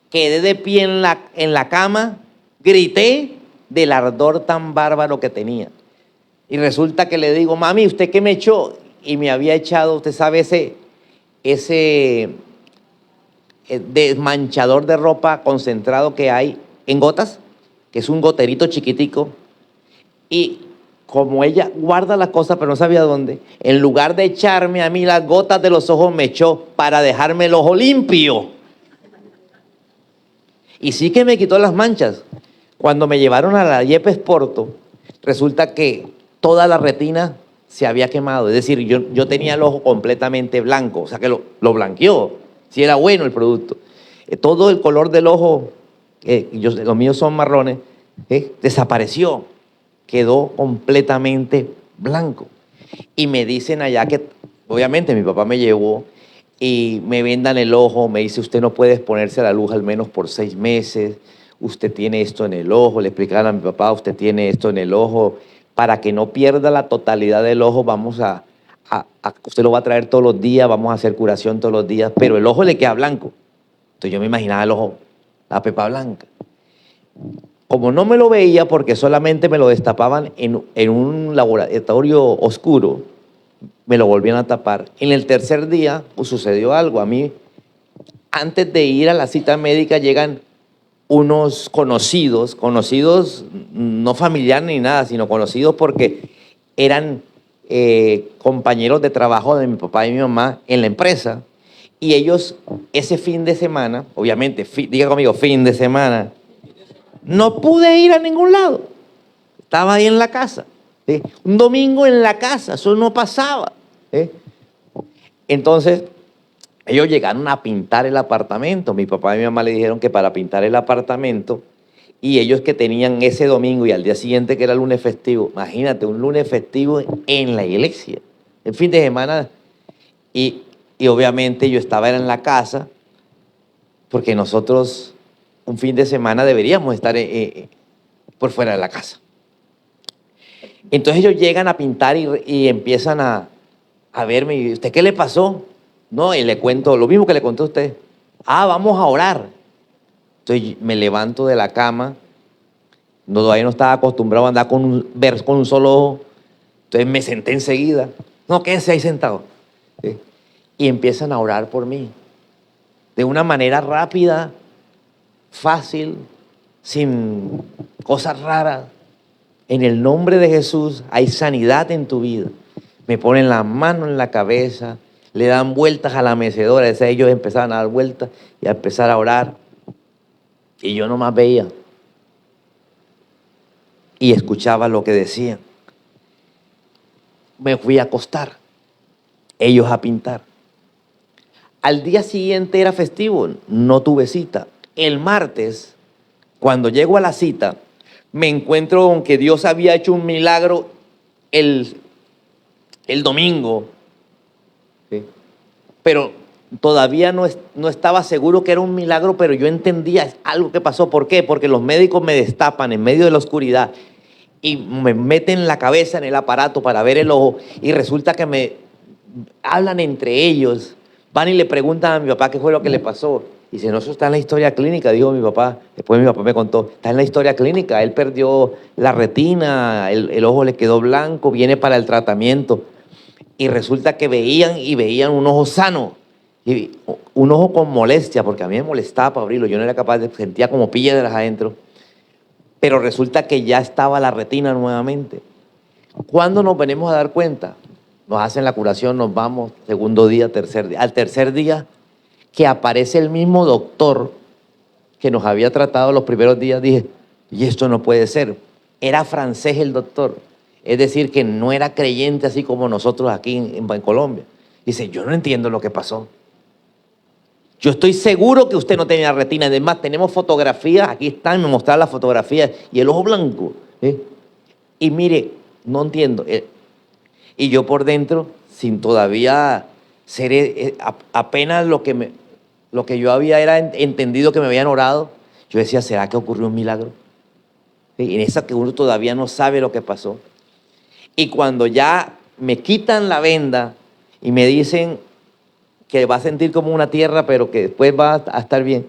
quedé de pie en la cama, grité del ardor tan bárbaro que tenía. Y resulta que le digo, mami, ¿usted qué me echó? Y me había echado, usted sabe, ese desmanchador de ropa concentrado que hay en gotas, que es un goterito chiquitico. Y como ella guarda las cosas, pero no sabía dónde, en lugar de echarme a mí las gotas de los ojos, me echó para dejarme el ojo limpio. Y sí que me quitó las manchas. Cuando me llevaron a la Yepes Porto, resulta que toda la retina se había quemado. Es decir, yo tenía el ojo completamente blanco, o sea que lo blanqueó. Si era bueno el producto. Todo el color del ojo, los míos son marrones, desapareció. Quedó completamente blanco. Y me dicen allá que, obviamente mi papá me llevó y me vendan el ojo, me dice, usted no puede exponerse a la luz al menos por 6 meses, usted tiene esto en el ojo, le explicaron a mi papá, usted tiene esto en el ojo, para que no pierda la totalidad del ojo, vamos usted lo va a traer todos los días, vamos a hacer curación todos los días, pero el ojo le queda blanco. Entonces yo me imaginaba el ojo, la pepa blanca. Como no me lo veía porque solamente me lo destapaban en un laboratorio oscuro, me lo volvían a tapar. En el tercer día pues, sucedió algo. A mí, antes de ir a la cita médica, llegan unos conocidos no familiares ni nada, sino conocidos porque eran compañeros de trabajo de mi papá y mi mamá en la empresa. Y ellos, ese fin de semana, obviamente, diga conmigo, fin de semana, no pude ir a ningún lado. Estaba ahí en la casa. Un domingo en la casa, eso no pasaba. Entonces, ellos llegaron a pintar el apartamento. Mi papá y mi mamá le dijeron que para pintar el apartamento, y ellos que tenían ese domingo y al día siguiente que era lunes festivo, imagínate, un lunes festivo en la iglesia, el fin de semana, y obviamente yo estaba en la casa, porque nosotros un fin de semana deberíamos estar por fuera de la casa. Entonces ellos llegan a pintar y empiezan a verme, y ¿usted qué le pasó? No, y le cuento lo mismo que le conté a usted. Vamos a orar. Entonces me levanto de la cama, todavía no estaba acostumbrado a andar ver con un solo ojo, entonces me senté enseguida No, quédense ahí sentados. ¿Sí? Y empiezan a orar por mí. De una manera rápida, fácil, sin cosas raras. En el nombre de Jesús hay sanidad en tu vida. Me ponen la mano en la cabeza, le dan vueltas a la mecedora. Ellos empezaban a dar vueltas y a empezar a orar. Y yo nomás veía y escuchaba lo que decían. Me fui a acostar, ellos a pintar. Al día siguiente era festivo, no tuve cita. El martes, cuando llego a la cita, me encuentro con que Dios había hecho un milagro el domingo, ¿sí? Pero todavía no estaba seguro que era un milagro, pero yo entendía algo que pasó. ¿Por qué? Porque los médicos me destapan en medio de la oscuridad y me meten la cabeza en el aparato para ver el ojo, y resulta que me hablan entre ellos, van y le preguntan a mi papá qué fue lo que le pasó. Y dice, no, eso está en la historia clínica, dijo mi papá. Después mi papá me contó, está en la historia clínica, él perdió la retina, el ojo le quedó blanco, viene para el tratamiento. Y resulta que veían un ojo sano, y un ojo con molestia, porque a mí me molestaba para abrirlo, yo no era capaz sentía como piedras adentro. Pero resulta que ya estaba la retina nuevamente. ¿Cuándo nos venimos a dar cuenta? Nos hacen la curación, nos vamos, segundo día, tercer día. Al tercer día, que aparece el mismo doctor que nos había tratado los primeros días, dije, y esto no puede ser. Era francés el doctor, es decir, que no era creyente así como nosotros aquí en Colombia. Dice, yo no entiendo lo que pasó. Yo estoy seguro que usted no tenía retina. Además, tenemos fotografías, aquí están, me mostraron las fotografías, y el ojo blanco. Y mire, no entiendo. Y yo por dentro, sin todavía ser, apenas lo que yo había era entendido que me habían orado, yo decía, ¿será que ocurrió un milagro? Y en esa que uno todavía no sabe lo que pasó. Y cuando ya me quitan la venda y me dicen que va a sentir como una tierra, pero que después va a estar bien,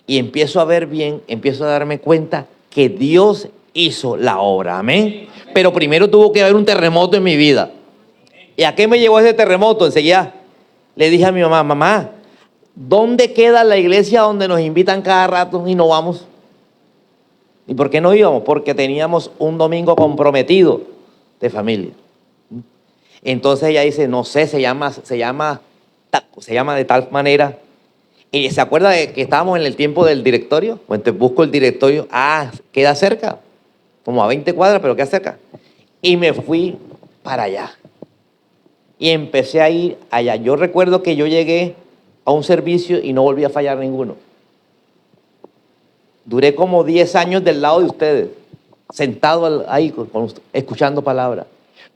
y empiezo a ver bien, empiezo a darme cuenta que Dios hizo la obra, amén. Pero primero tuvo que haber un terremoto en mi vida. ¿Y a qué me llevó ese terremoto? Enseguida le dije a mi mamá, mamá, ¿dónde queda la iglesia donde nos invitan cada rato y no vamos? ¿Y por qué no íbamos? Porque teníamos un domingo comprometido de familia. Entonces ella dice, no sé, se llama de tal manera. Y se acuerda de que estábamos en el tiempo del directorio. Pues entonces busco el directorio. Ah, queda cerca, como a 20 cuadras, pero queda cerca. Y me fui para allá. Y empecé a ir allá. Yo recuerdo que yo llegué a un servicio y no volví a fallar ninguno. Duré como 10 años del lado de ustedes, sentado ahí, escuchando palabras.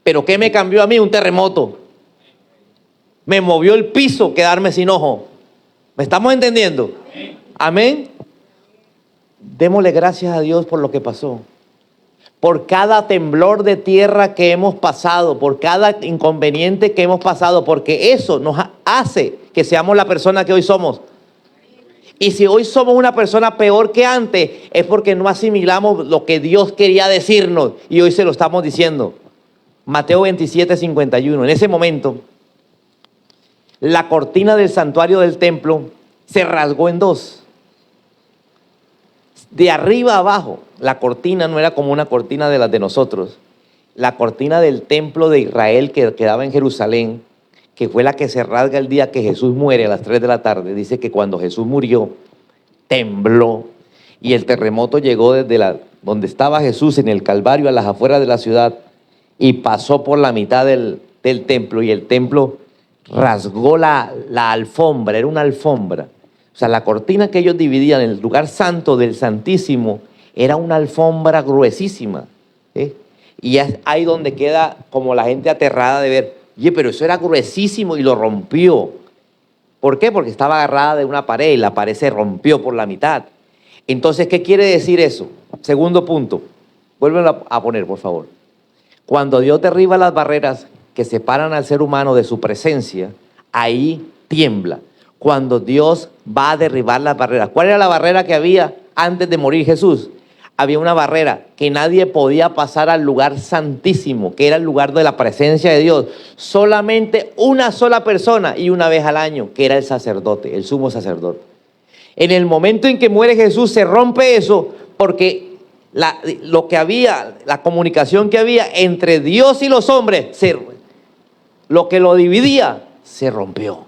¿Pero qué me cambió a mí? Un terremoto. Me movió el piso quedarme sin ojo. ¿Me estamos entendiendo? Amén. Démosle gracias a Dios por lo que pasó. Por cada temblor de tierra que hemos pasado, por cada inconveniente que hemos pasado, porque eso nos hace que seamos la persona que hoy somos. Y si hoy somos una persona peor que antes, es porque no asimilamos lo que Dios quería decirnos y hoy se lo estamos diciendo. Mateo 27, 51. En ese momento, la cortina del santuario del templo se rasgó en dos. De arriba a abajo, la cortina no era como una cortina de las de nosotros. La cortina del templo de Israel que quedaba en Jerusalén, que fue la que se rasga el día que Jesús muere a las 3 de la tarde. Dice que cuando Jesús murió, tembló y el terremoto llegó desde donde estaba Jesús en el Calvario a las afueras de la ciudad y pasó por la mitad del templo, y el templo rasgó la alfombra, era una alfombra. O sea, la cortina que ellos dividían en el lugar santo del Santísimo era una alfombra gruesísima. Y es ahí donde queda como la gente aterrada de ver, oye, pero eso era gruesísimo y lo rompió. ¿Por qué? Porque estaba agarrada de una pared y la pared se rompió por la mitad. Entonces, ¿qué quiere decir eso? Segundo punto, vuélvelo a poner, por favor. Cuando Dios derriba las barreras que separan al ser humano de su presencia, ahí tiembla. Cuando Dios va a derribar las barreras. ¿Cuál era la barrera que había antes de morir Jesús? había una barrera, que nadie podía pasar al lugar santísimo, que era el lugar de la presencia de Dios. Solamente una sola persona y una vez al año, que era el sacerdote, el sumo sacerdote. En el momento en que muere Jesús se rompe eso, porque lo que había, la comunicación que había entre Dios y los hombres, lo que lo dividía, se rompió.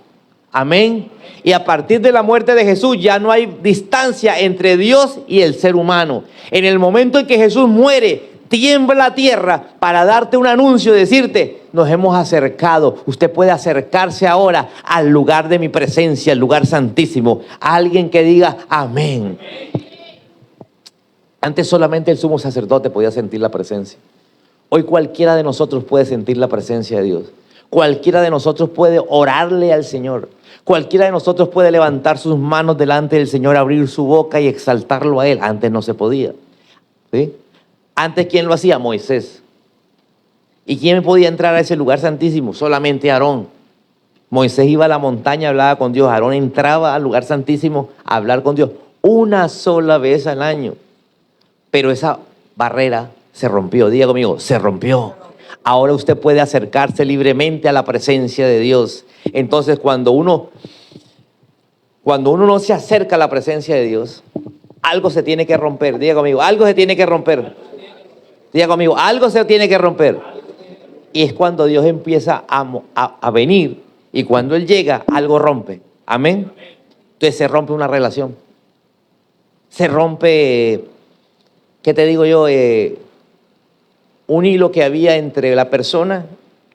Amén. Y a partir de la muerte de Jesús ya no hay distancia entre Dios y el ser humano. En el momento en que Jesús muere, tiembla la tierra para darte un anuncio, decirte, nos hemos acercado. Usted puede acercarse ahora al lugar de mi presencia, al lugar santísimo. Alguien que diga amén. Antes solamente el sumo sacerdote podía sentir la presencia. Hoy cualquiera de nosotros puede sentir la presencia de Dios. Cualquiera de nosotros puede orarle al Señor. Cualquiera de nosotros puede levantar sus manos delante del Señor, abrir su boca y exaltarlo a Él. Antes no se podía. ¿Sí? Antes, ¿quién lo hacía? Moisés. ¿Y quién podía entrar a ese lugar santísimo? Solamente Aarón. Moisés iba a la montaña, hablaba con Dios. Aarón entraba al lugar santísimo a hablar con Dios una sola vez al año. Pero esa barrera se rompió. Diga conmigo, se rompió. Ahora usted puede acercarse libremente a la presencia de Dios. Entonces, cuando uno no se acerca a la presencia de Dios, algo se tiene que romper. Diga conmigo, algo se tiene que romper. Diga conmigo, algo se tiene que romper. Y es cuando Dios empieza a venir, y cuando Él llega, algo rompe. Amén. Entonces se rompe una relación. Se rompe, ¿qué te digo yo? Un hilo que había entre la persona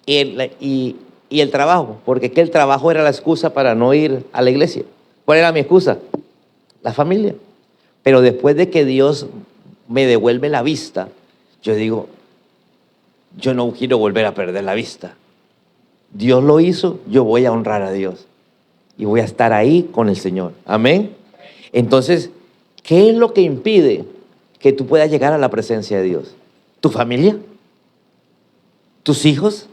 y el trabajo, porque es que el trabajo era la excusa para no ir a la iglesia. ¿Cuál era mi excusa? La familia. Pero después de que Dios me devuelve la vista, yo digo, yo no quiero volver a perder la vista. Dios lo hizo, yo voy a honrar a Dios y voy a estar ahí con el Señor. Amén. Entonces, ¿qué es lo que impide que tú puedas llegar a la presencia de Dios? ¿Tu familia? ¿Tus hijos?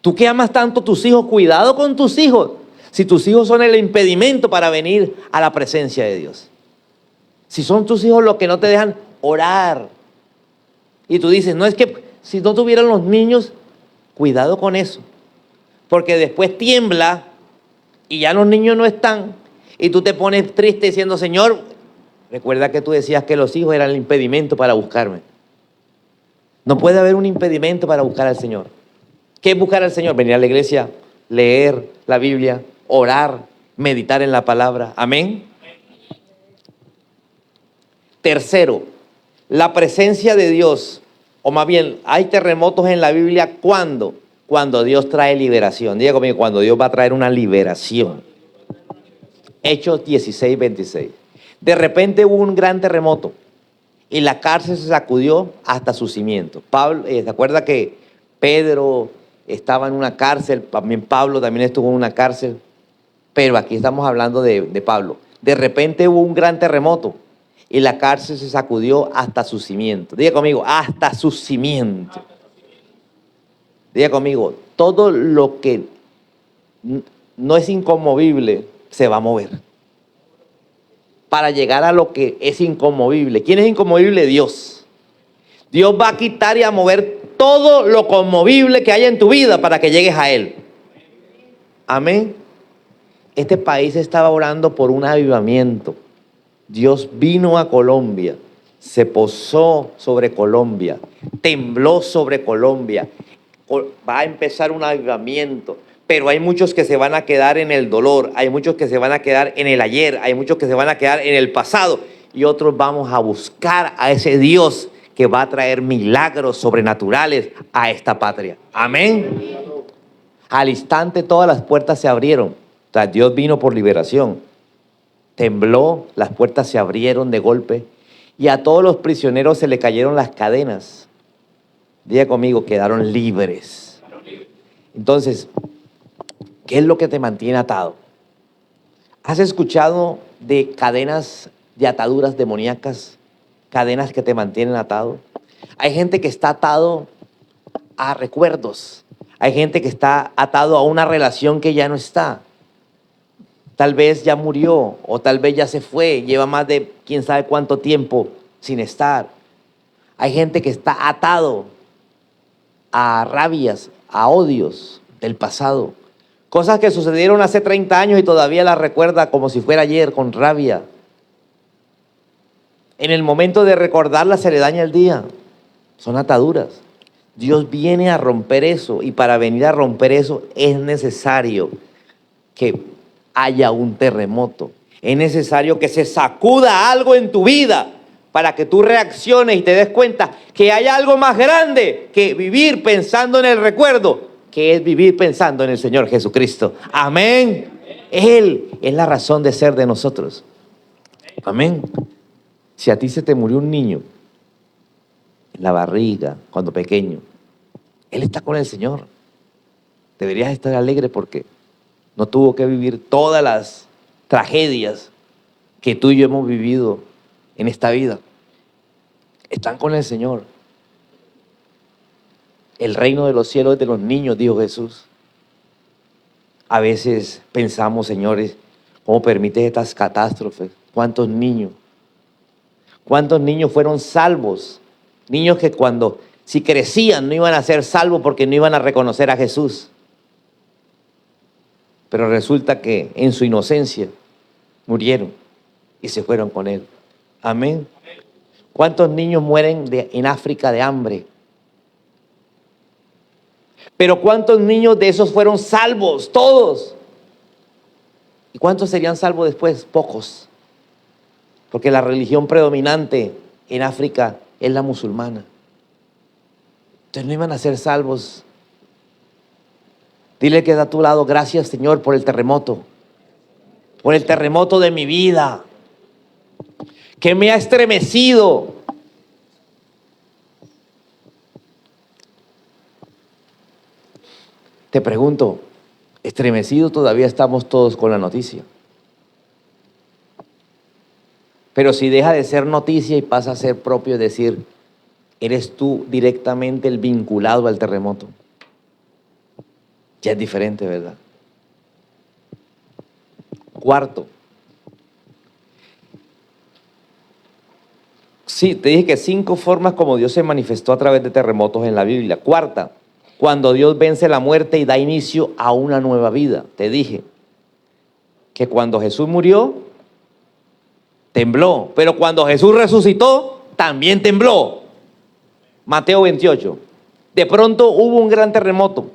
Tú que amas tanto a tus hijos, cuidado con tus hijos. Si tus hijos son el impedimento para venir a la presencia de Dios. Si son tus hijos los que no te dejan orar. Y tú dices, no, es que si no tuvieran los niños, cuidado con eso. Porque después tiembla y ya los niños no están. Y tú te pones triste diciendo, Señor, recuerda que tú decías que los hijos eran el impedimento para buscarme. No puede haber un impedimento para buscar al Señor. ¿Qué es buscar al Señor? Venir a la iglesia, leer la Biblia, orar, meditar en la palabra. Amén. Tercero, la presencia de Dios, o más bien, hay terremotos en la Biblia. ¿Cuándo? Cuando Dios trae liberación. Diga conmigo, cuando Dios va a traer una liberación. Hechos 16, 26. De repente hubo un gran terremoto y la cárcel se sacudió hasta su cimiento. Pablo, ¿se acuerda que Pedro estaba en una cárcel? También Pablo también estuvo en una cárcel. Pero aquí estamos hablando de Pablo. De repente hubo un gran terremoto y la cárcel se sacudió hasta su cimiento. Diga conmigo, hasta su cimiento. Diga conmigo, todo lo que no es inconmovible se va a mover. Para llegar a lo que es inconmovible. ¿Quién es inconmovible? Dios. Dios va a quitar y a mover todo lo conmovible que haya en tu vida para que llegues a Él. Amén. Este país estaba orando por un avivamiento. Dios vino a Colombia, se posó sobre Colombia, tembló sobre Colombia. Va a empezar un avivamiento. Pero hay muchos que se van a quedar en el dolor, hay muchos que se van a quedar en el ayer, hay muchos que se van a quedar en el pasado. Y otros vamos a buscar a ese Dios que va a traer milagros sobrenaturales a esta patria. Amén. Al instante todas las puertas se abrieron. O sea, Dios vino por liberación. Tembló, las puertas se abrieron de golpe y a todos los prisioneros se le cayeron las cadenas. Diga conmigo, quedaron libres. Entonces, ¿qué es lo que te mantiene atado? ¿Has escuchado de cadenas, de ataduras demoníacas? Cadenas que te mantienen atado. Hay gente que está atado a recuerdos. Hay gente que está atado a una relación que ya no está. Tal vez ya murió o tal vez ya se fue. Lleva más de quién sabe cuánto tiempo sin estar. Hay gente que está atado a rabias, a odios del pasado. Cosas que sucedieron hace 30 años y todavía las recuerda como si fuera ayer, con rabia. En el momento de recordarlas se le daña el día. Son ataduras. Dios viene a romper eso, y para venir a romper eso es necesario que haya un terremoto. Es necesario que se sacuda algo en tu vida para que tú reacciones y te des cuenta que hay algo más grande que vivir pensando en el recuerdo, que es vivir pensando en el Señor Jesucristo. Amén. Él es la razón de ser de nosotros. Amén. Si a ti se te murió un niño en la barriga cuando pequeño, él está con el Señor. Deberías estar alegre porque no tuvo que vivir todas las tragedias que tú y yo hemos vivido en esta vida. Están con el Señor. El reino de los cielos es de los niños, dijo Jesús. A veces pensamos, señores, ¿cómo permites estas catástrofes? ¿Cuántos niños fueron salvos? Niños que si crecían, no iban a ser salvos porque no iban a reconocer a Jesús. Pero resulta que en su inocencia murieron y se fueron con Él. Amén. ¿Cuántos niños mueren en África de hambre? Pero ¿cuántos niños de esos fueron salvos? Todos. ¿Y cuántos serían salvos después? Pocos. Porque la religión predominante en África es la musulmana. Entonces no iban a ser salvos. Dile que da a tu lado: gracias, Señor, por el terremoto de mi vida, que me ha estremecido. Te pregunto, ¿estremecidos todavía estamos todos con la noticia? Pero si deja de ser noticia y pasa a ser propio, es decir, eres tú directamente el vinculado al terremoto, ya es diferente, ¿verdad? Cuarto. Sí, te dije que 5 formas como Dios se manifestó a través de terremotos en la Biblia. Cuarta, cuando Dios vence la muerte y da inicio a una nueva vida. Te dije que cuando Jesús murió, tembló, pero cuando Jesús resucitó, también tembló. Mateo 28. De pronto hubo un gran terremoto,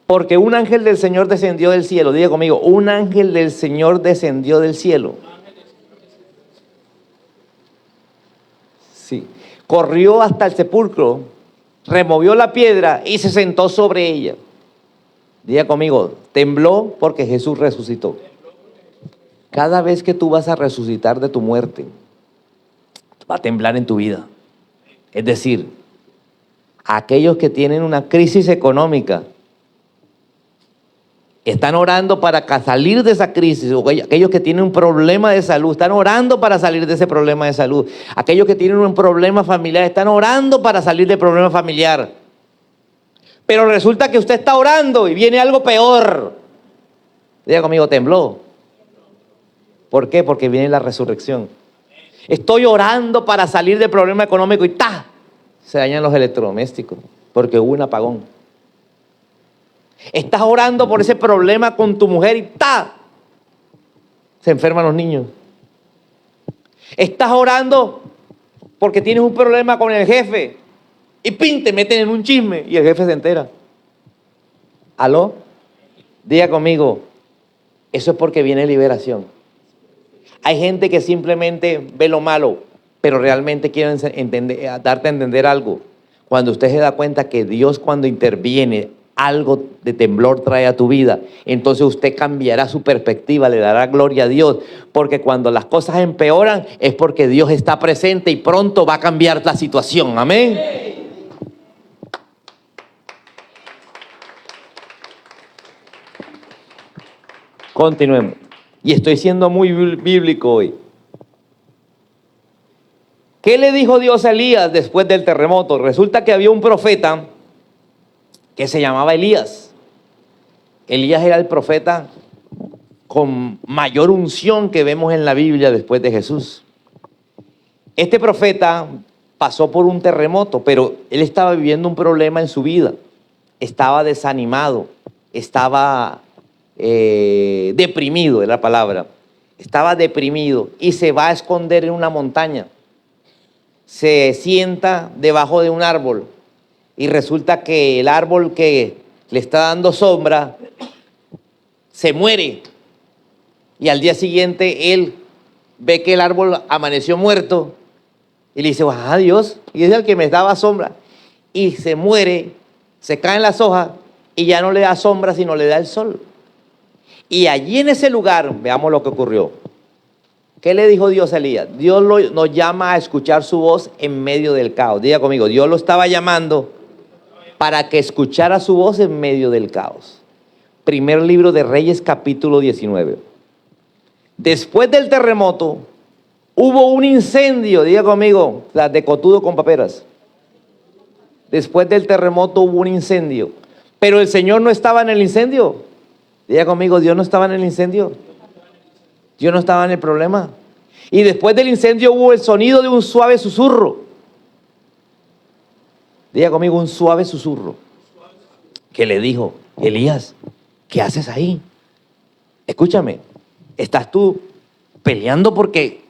porque un ángel del Señor descendió del cielo. Diga conmigo: un ángel del Señor descendió del cielo. Sí. Corrió hasta el sepulcro, removió la piedra y se sentó sobre ella. Diga conmigo: tembló porque Jesús resucitó. Cada vez que tú vas a resucitar de tu muerte, va a temblar en tu vida. Es decir, aquellos que tienen una crisis económica están orando para salir de esa crisis. O aquellos que tienen un problema de salud están orando para salir de ese problema de salud. Aquellos que tienen un problema familiar están orando para salir del problema familiar. Pero resulta que usted está orando y viene algo peor. Diga conmigo: tembló. ¿Por qué? Porque viene la resurrección. Estoy orando para salir del problema económico y ¡ta! Se dañan los electrodomésticos porque hubo un apagón. Estás orando por ese problema con tu mujer y ¡ta! Se enferman los niños. Estás orando porque tienes un problema con el jefe y ¡pin! Te meten en un chisme y el jefe se entera. ¿Aló? Diga conmigo: eso es porque viene liberación. Hay gente que simplemente ve lo malo, pero realmente quiere darte a entender algo. Cuando usted se da cuenta que Dios, cuando interviene, algo de temblor trae a tu vida, entonces usted cambiará su perspectiva, le dará gloria a Dios, porque cuando las cosas empeoran es porque Dios está presente y pronto va a cambiar la situación. Amén. Continuemos. Y estoy siendo muy bíblico hoy. ¿Qué le dijo Dios a Elías después del terremoto? Resulta que había un profeta que se llamaba Elías. Elías era el profeta con mayor unción que vemos en la Biblia después de Jesús. Este profeta pasó por un terremoto, pero él estaba viviendo un problema en su vida. Estaba desanimado, estaba deprimido, es la palabra. Estaba deprimido y se va a esconder en una montaña. Se sienta debajo de un árbol y resulta que el árbol que le está dando sombra se muere. Y al día siguiente él ve que el árbol amaneció muerto y le dice, ah, Dios, y es el que me daba sombra. Y se muere, se caen las hojas y ya no le da sombra, sino le da el sol. Y allí en ese lugar, veamos lo que ocurrió. ¿Qué le dijo Dios a Elías? Dios nos llama a escuchar su voz en medio del caos. Diga conmigo, Dios lo estaba llamando para que escuchara su voz en medio del caos. Primer libro de Reyes, capítulo 19. Después del terremoto, hubo un incendio, diga conmigo, las de cotudo con paperas. Después del terremoto hubo un incendio, pero el Señor no estaba en el incendio. Diga conmigo, Dios no estaba en el incendio. Dios no estaba en el problema. Y después del incendio hubo el sonido de un suave susurro. Diga conmigo, un suave susurro. Que le dijo, Elías, ¿qué haces ahí? Escúchame, estás tú peleando porque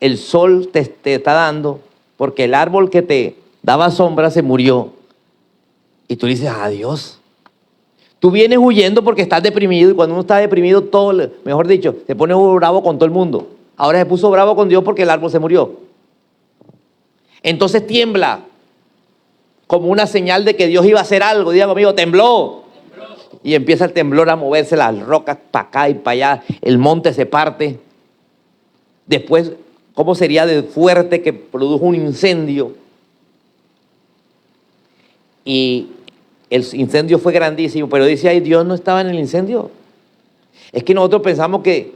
el sol te está dando, porque el árbol que te daba sombra se murió. Y tú dices, adiós. Tú vienes huyendo porque estás deprimido y cuando uno está deprimido, todo, mejor dicho, se pone bravo con todo el mundo. Ahora se puso bravo con Dios porque el árbol se murió. Entonces tiembla como una señal de que Dios iba a hacer algo. Diga conmigo, tembló. Y empieza el temblor a moverse, las rocas para acá y para allá, el monte se parte. Después, ¿cómo sería de fuerte que produjo un incendio? Y el incendio fue grandísimo, pero dice ahí, Dios no estaba en el incendio. Es que nosotros pensamos que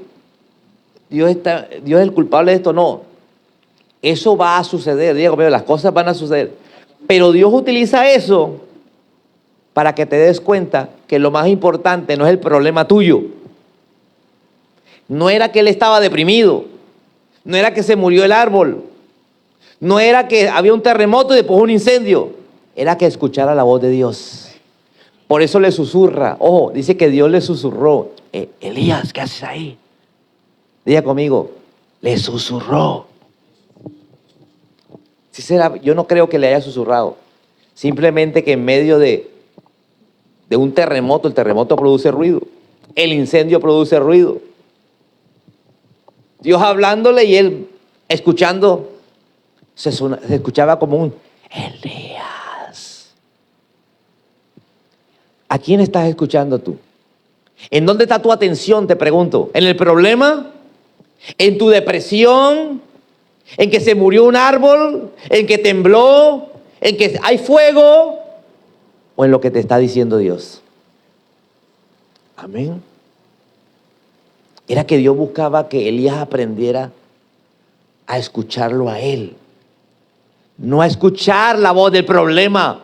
Dios es el culpable de esto. No, eso va a suceder, Diego, pero las cosas van a suceder. Pero Dios utiliza eso para que te des cuenta que lo más importante no es el problema tuyo. No era que él estaba deprimido, no era que se murió el árbol, no era que había un terremoto y después un incendio, era que escuchara la voz de Dios. Por eso le susurra. Ojo, dice que Dios le susurró. Elías, ¿qué haces ahí? Diga conmigo, le susurró. Sí será, yo no creo que le haya susurrado. Simplemente que en medio de un terremoto, el terremoto produce ruido. El incendio produce ruido. Dios hablándole y él escuchando, se escuchaba como un Elías. ¿A quién estás escuchando tú? ¿En dónde está tu atención, te pregunto? ¿En el problema? ¿En tu depresión? ¿En que se murió un árbol? ¿En que tembló? ¿En que hay fuego? ¿O en lo que te está diciendo Dios? Amén. Era que Dios buscaba que Elías aprendiera a escucharlo a él, no a escuchar la voz del problema.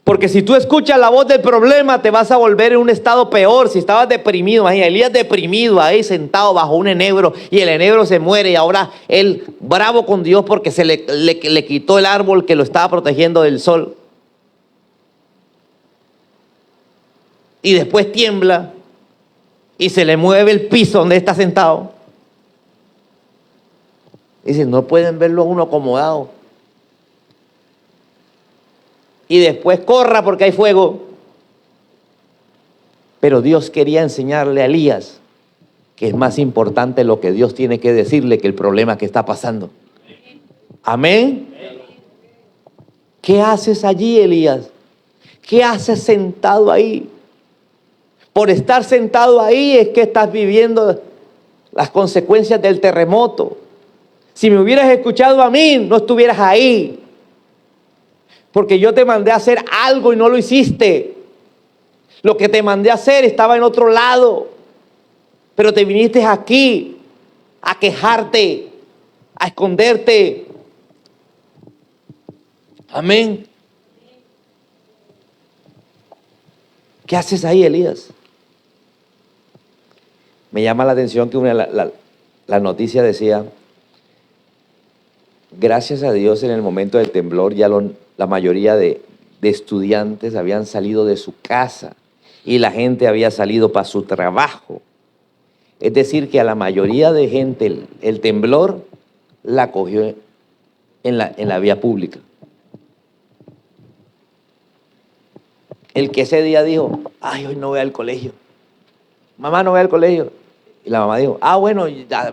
Porque si tú escuchas la voz del problema, te vas a volver en un estado peor. Si estabas deprimido, imagínate, Elías deprimido ahí sentado bajo un enebro y el enebro se muere y ahora él bravo con Dios porque se le quitó el árbol que lo estaba protegiendo del sol. Y después tiembla y se le mueve el piso donde está sentado. Y dicen, no pueden verlo a uno acomodado. Y después corra porque hay fuego. Pero Dios quería enseñarle a Elías que es más importante lo que Dios tiene que decirle que el problema que está pasando. Amén. ¿Qué haces allí, Elías? ¿Qué haces sentado ahí? Por estar sentado ahí es que estás viviendo las consecuencias del terremoto. Si me hubieras escuchado a mí, no estuvieras ahí. Porque yo te mandé a hacer algo y no lo hiciste. Lo que te mandé a hacer estaba en otro lado. Pero te viniste aquí a quejarte, a esconderte. Amén. ¿Qué haces ahí, Elías? Me llama la atención que la noticia decía Gracias a Dios, en el momento del temblor ya la mayoría de estudiantes habían salido de su casa y la gente había salido para su trabajo. Es decir, que a la mayoría de gente el temblor la cogió en la vía pública. El que ese día dijo, ay, hoy no voy al colegio. Mamá, no voy al colegio. Y la mamá dijo, bueno,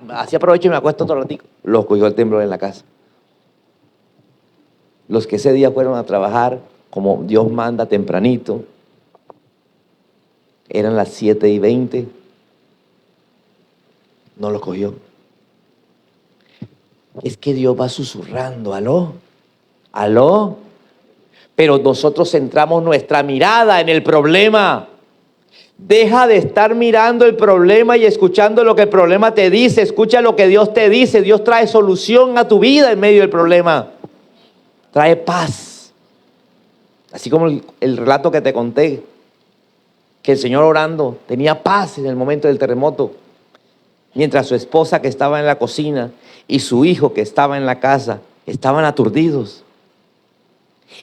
así aprovecho y me acuesto otro ratico. Los cogió el temblor en la casa. Los que ese día fueron a trabajar, como Dios manda tempranito, eran las 7:20, no los cogió. Es que Dios va susurrando, aló, aló. Pero nosotros centramos nuestra mirada en el problema. Deja de estar mirando el problema y escuchando lo que el problema te dice. Escucha lo que Dios te dice. Dios trae solución a tu vida en medio del problema. Trae paz. Así como el relato que te conté, que el Señor orando tenía paz en el momento del terremoto, mientras su esposa que estaba en la cocina y su hijo que estaba en la casa estaban aturdidos.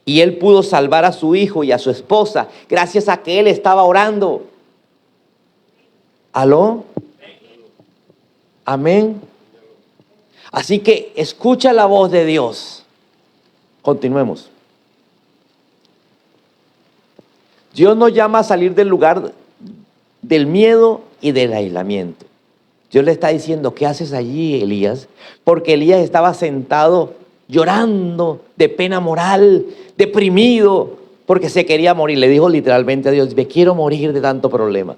Y él pudo salvar a su hijo y a su esposa gracias a que él estaba orando. ¿Aló? Amén. Así que escucha la voz de Dios. Continuemos. Dios nos llama a salir del lugar del miedo y del aislamiento. Dios le está diciendo, ¿qué haces allí, Elías? Porque Elías estaba sentado llorando de pena moral, deprimido, porque se quería morir. Le dijo literalmente a Dios, me quiero morir de tanto problema.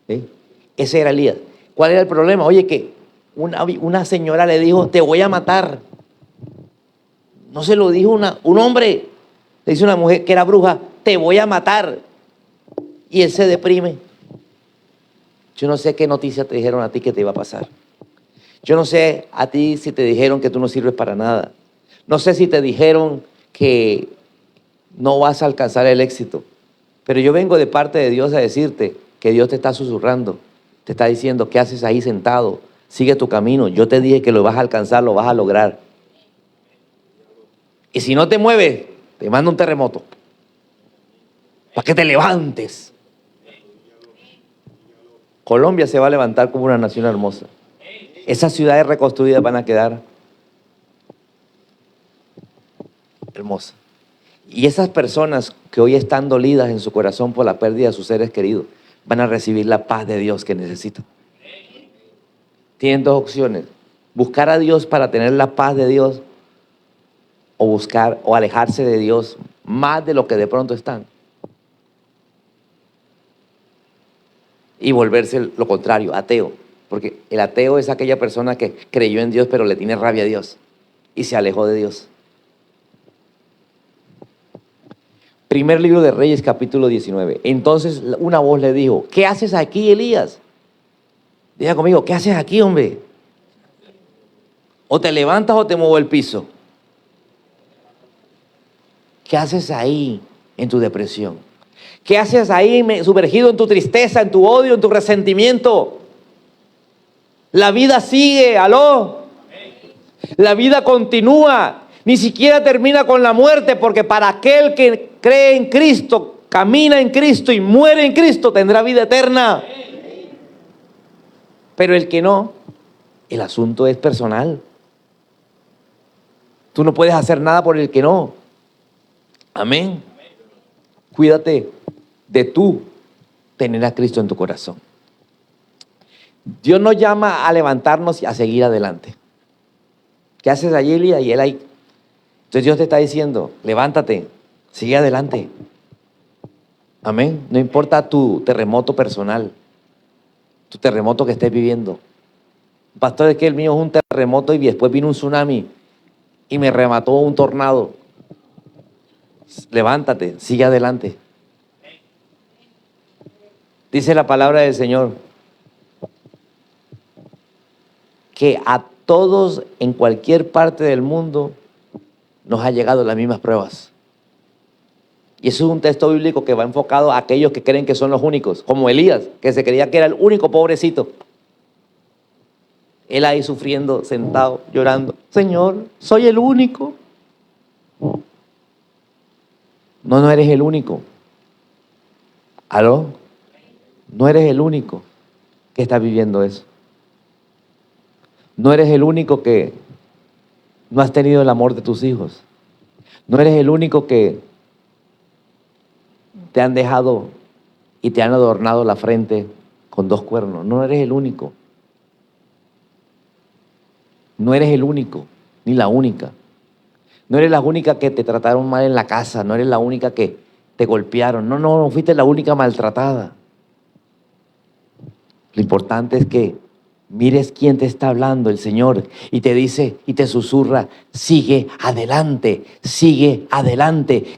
¿Sí? Ese era Elías. ¿Cuál era el problema? Oye, que una señora le dijo, te voy a matar. No se lo dijo un hombre. Le dice una mujer que era bruja, te voy a matar. Y él se deprime. Yo no sé qué noticia te dijeron a ti que te iba a pasar. Yo no sé a ti si te dijeron que tú no sirves para nada. No sé si te dijeron que no vas a alcanzar el éxito. Pero yo vengo de parte de Dios a decirte que Dios te está susurrando. Te está diciendo, ¿qué haces ahí sentado? Sigue tu camino. Yo te dije que lo vas a alcanzar, lo vas a lograr. Y si no te mueves, te mando un terremoto. Para que te levantes. Colombia se va a levantar como una nación hermosa. Esas ciudades reconstruidas van a quedar hermosas. Y esas personas que hoy están dolidas en su corazón por la pérdida de sus seres queridos, van a recibir la paz de Dios que necesitan. Tienen dos opciones: buscar a Dios para tener la paz de Dios, o buscar o alejarse de Dios más de lo que de pronto están. Y volverse lo contrario, ateo. Porque el ateo es aquella persona que creyó en Dios pero le tiene rabia a Dios y se alejó de Dios. Primer libro de Reyes, capítulo 19. Entonces una voz le dijo, ¿qué haces aquí, Elías? Diga conmigo, ¿qué haces aquí, hombre? O te levantas o te muevo el piso. ¿Qué haces ahí en tu depresión? ¿Qué haces ahí sumergido en tu tristeza, en tu odio, en tu resentimiento? La vida sigue, aló. La vida continúa. Ni siquiera termina con la muerte, porque para aquel que cree en Cristo, camina en Cristo y muere en Cristo, tendrá vida eterna. Pero el que no, el asunto es personal. Tú no puedes hacer nada por el que no. Amén. Cuídate de tú tener a Cristo en tu corazón. Dios nos llama a levantarnos y a seguir adelante. ¿Qué haces allí, Elías? Y él ahí. Entonces Dios te está diciendo, levántate, sigue adelante. Amén. No importa tu terremoto personal, tu terremoto que estés viviendo. Pastor, es que el mío es un terremoto y después vino un tsunami y me remató un tornado. Levántate, sigue adelante. Dice la palabra del Señor que a todos en cualquier parte del mundo nos ha llegado las mismas pruebas. Y eso es un texto bíblico que va enfocado a aquellos que creen que son los únicos, como Elías, que se creía que era el único pobrecito. Él ahí sufriendo, sentado, llorando. Señor, soy el único. No, no eres el único. ¿Aló? No eres el único que está viviendo eso. No eres el único que no has tenido el amor de tus hijos. No eres el único que te han dejado y te han adornado la frente con 2 cuernos. No eres el único. No eres el único, ni la única. No eres la única que te trataron mal en la casa. No eres la única que te golpearon. No fuiste la única maltratada. Lo importante es que mires quién te está hablando, el Señor, y te dice y te susurra: sigue adelante,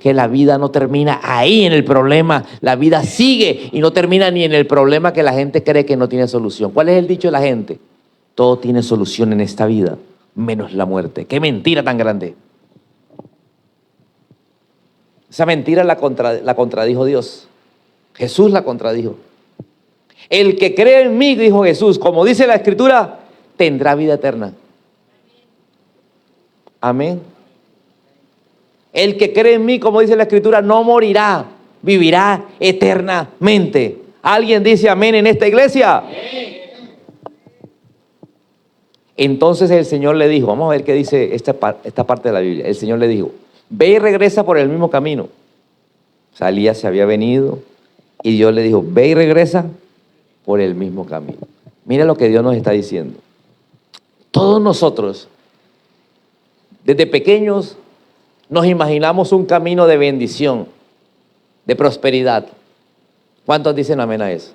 que la vida no termina ahí en el problema, la vida sigue y no termina ni en el problema que la gente cree que no tiene solución. ¿Cuál es el dicho de la gente? Todo tiene solución en esta vida, menos la muerte. ¡Qué mentira tan grande! Esa mentira la contradijo Dios. Jesús la contradijo. El que cree en mí, dijo Jesús, como dice la Escritura, tendrá vida eterna. Amén. El que cree en mí, como dice la Escritura, no morirá, vivirá eternamente. ¿Alguien dice amén en esta iglesia? Amén. Entonces el Señor le dijo, vamos a ver qué dice esta parte de la Biblia. El Señor le dijo: ve y regresa por el mismo camino. Salía, se había venido, y Dios le dijo: ve y regresa por el mismo camino. Mira lo que Dios nos está diciendo. Todos nosotros, desde pequeños, nos imaginamos un camino de bendición, de prosperidad. ¿Cuántos dicen amén a eso?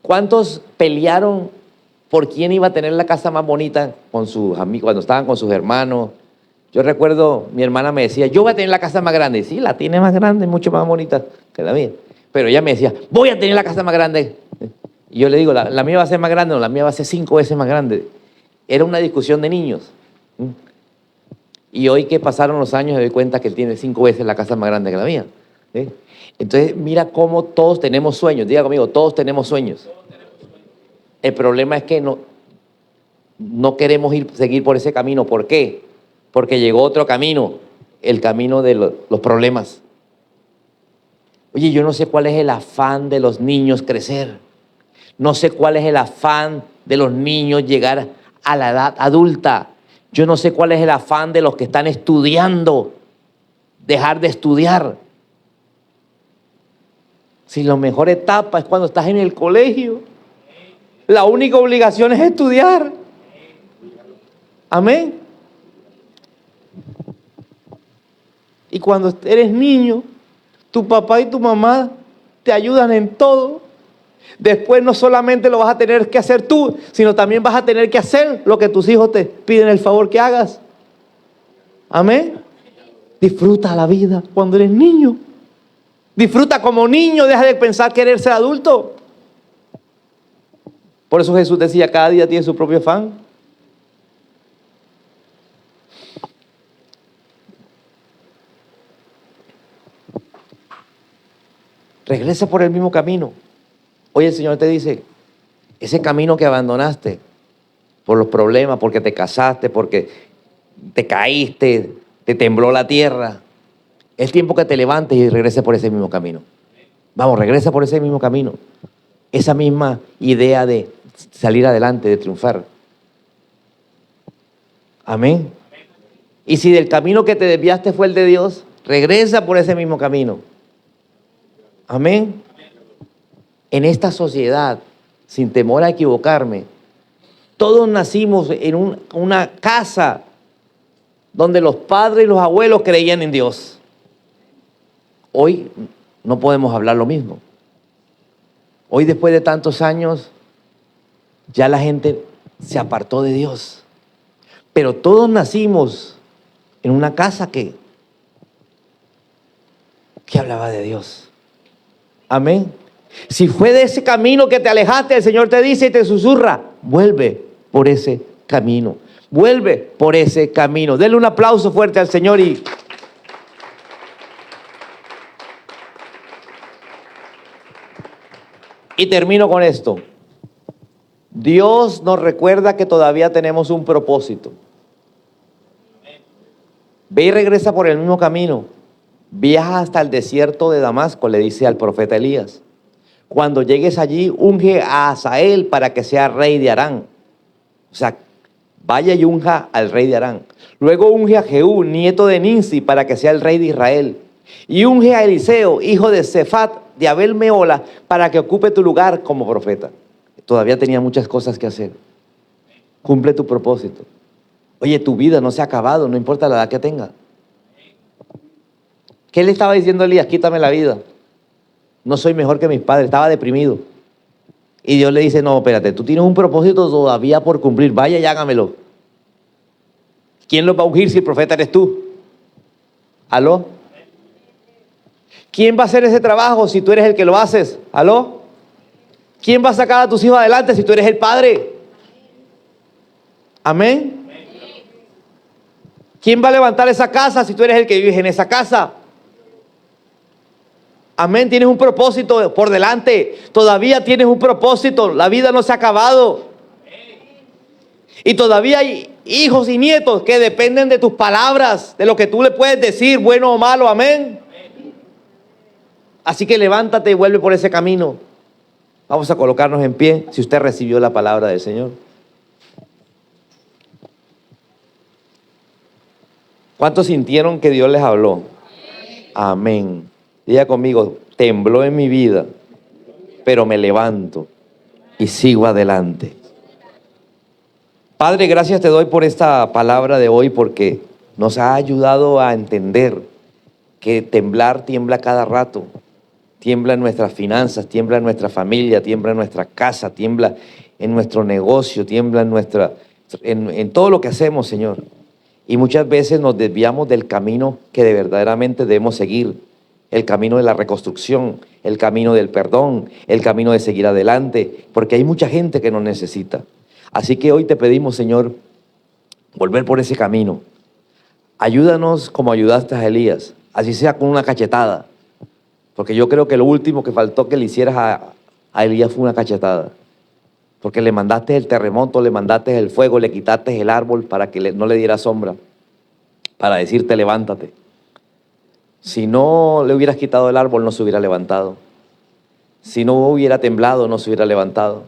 ¿Cuántos pelearon por quién iba a tener la casa más bonita con sus amigos, cuando estaban con sus hermanos? Yo recuerdo, mi hermana me decía: yo voy a tener la casa más grande. Sí, la tiene más grande, mucho más bonita que la mía. Pero ella me decía: voy a tener la casa más grande. Y yo le digo: la mía va a ser más grande, no, la mía va a ser 5 veces más grande. Era una discusión de niños. Y hoy que pasaron los años me doy cuenta que él tiene 5 veces la casa más grande que la mía. Entonces mira cómo todos tenemos sueños. Diga conmigo: todos tenemos sueños. El problema es que no queremos seguir por ese camino. ¿Por qué? Porque llegó otro camino, el camino de los problemas. Oye, yo no sé cuál es el afán de los niños crecer. No sé cuál es el afán de los niños llegar a la edad adulta. Yo no sé cuál es el afán de los que están estudiando, dejar de estudiar. Si la mejor etapa es cuando estás en el colegio. La única obligación es estudiar. Amén. Y cuando eres niño, tu papá y tu mamá te ayudan en todo. Después no solamente lo vas a tener que hacer tú, sino también vas a tener que hacer lo que tus hijos te piden el favor que hagas. Amén. Disfruta la vida cuando eres niño. Disfruta como niño, deja de pensar querer ser adulto. Por eso Jesús decía: cada día tiene su propio afán. Regresa por el mismo camino. Hoy el Señor te dice: ese camino que abandonaste por los problemas, porque te casaste, porque te caíste, te tembló la tierra, es tiempo que te levantes y regreses por ese mismo camino. Vamos, regresa por ese mismo camino. Esa misma idea de salir adelante, de triunfar. Amén. Y si del camino que te desviaste fue el de Dios, regresa por ese mismo camino. Amén. En esta sociedad, sin temor a equivocarme, todos nacimos en una casa donde los padres y los abuelos creían en Dios. Hoy no podemos hablar lo mismo. Hoy, después de tantos años, ya la gente se apartó de Dios. Pero todos nacimos en una casa que hablaba de Dios. Amén. Si fue de ese camino que te alejaste, el Señor te dice y te susurra: vuelve por ese camino. Vuelve por ese camino. Denle un aplauso fuerte al Señor y termino con esto. Dios nos recuerda que todavía tenemos un propósito. Ve y regresa por el mismo camino. Viaja hasta el desierto de Damasco, le dice al profeta Elías. Cuando llegues allí, unge a Hazael para que sea rey de Aram. O sea, vaya y unja al rey de Aram. Luego unge a Jehú, nieto de Ninsi, para que sea el rey de Israel. Y unge a Eliseo, hijo de Sefat, de Abel Meola, para que ocupe tu lugar como profeta. Todavía tenía muchas cosas que hacer. Cumple tu propósito. Oye, tu vida no se ha acabado, no importa la edad que tenga. ¿Qué le estaba diciendo a Elías? Quítame la vida. No soy mejor que mis padres, estaba deprimido. Y Dios le dice, no, espérate, tú tienes un propósito todavía por cumplir, vaya y hágamelo. ¿Quién lo va a ungir si el profeta eres tú? ¿Aló? ¿Quién va a hacer ese trabajo si tú eres el que lo haces? ¿Aló? ¿Quién va a sacar a tus hijos adelante si tú eres el padre? ¿Amén? ¿Quién va a levantar esa casa si tú eres el que vives en esa casa? Amén, tienes un propósito por delante. Todavía tienes un propósito. La vida no se ha acabado. Y todavía hay hijos y nietos que dependen de tus palabras, de lo que tú le puedes decir, bueno o malo. Amén. Así que levántate y vuelve por ese camino. Vamos a colocarnos en pie si usted recibió la palabra del Señor. ¿Cuántos sintieron que Dios les habló? Amén. Diga conmigo, tembló en mi vida, pero me levanto y sigo adelante. Padre, gracias te doy por esta palabra de hoy, porque nos ha ayudado a entender que temblar tiembla cada rato. Tiembla en nuestras finanzas, tiembla en nuestra familia, tiembla en nuestra casa, tiembla en nuestro negocio, tiembla en todo lo que hacemos, Señor. Y muchas veces nos desviamos del camino que de verdaderamente debemos seguir. El camino de la reconstrucción, el camino del perdón, el camino de seguir adelante, porque hay mucha gente que nos necesita. Así que hoy te pedimos, Señor, volver por ese camino. Ayúdanos como ayudaste a Elías, así sea con una cachetada, porque yo creo que lo último que faltó que le hicieras a Elías fue una cachetada, porque le mandaste el terremoto, le mandaste el fuego, le quitaste el árbol para que no le diera sombra, para decirte levántate. Si no le hubieras quitado el árbol, no se hubiera levantado. Si no hubiera temblado, no se hubiera levantado.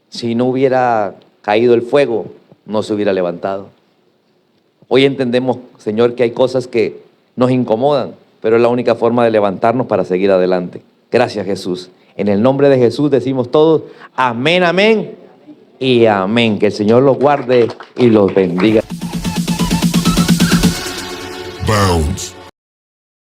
Si no hubiera caído el fuego, no se hubiera levantado. Hoy entendemos, Señor, que hay cosas que nos incomodan, pero es la única forma de levantarnos para seguir adelante. Gracias, Jesús. En el nombre de Jesús decimos todos, amén, amén y amén. Que el Señor los guarde y los bendiga. Bounce.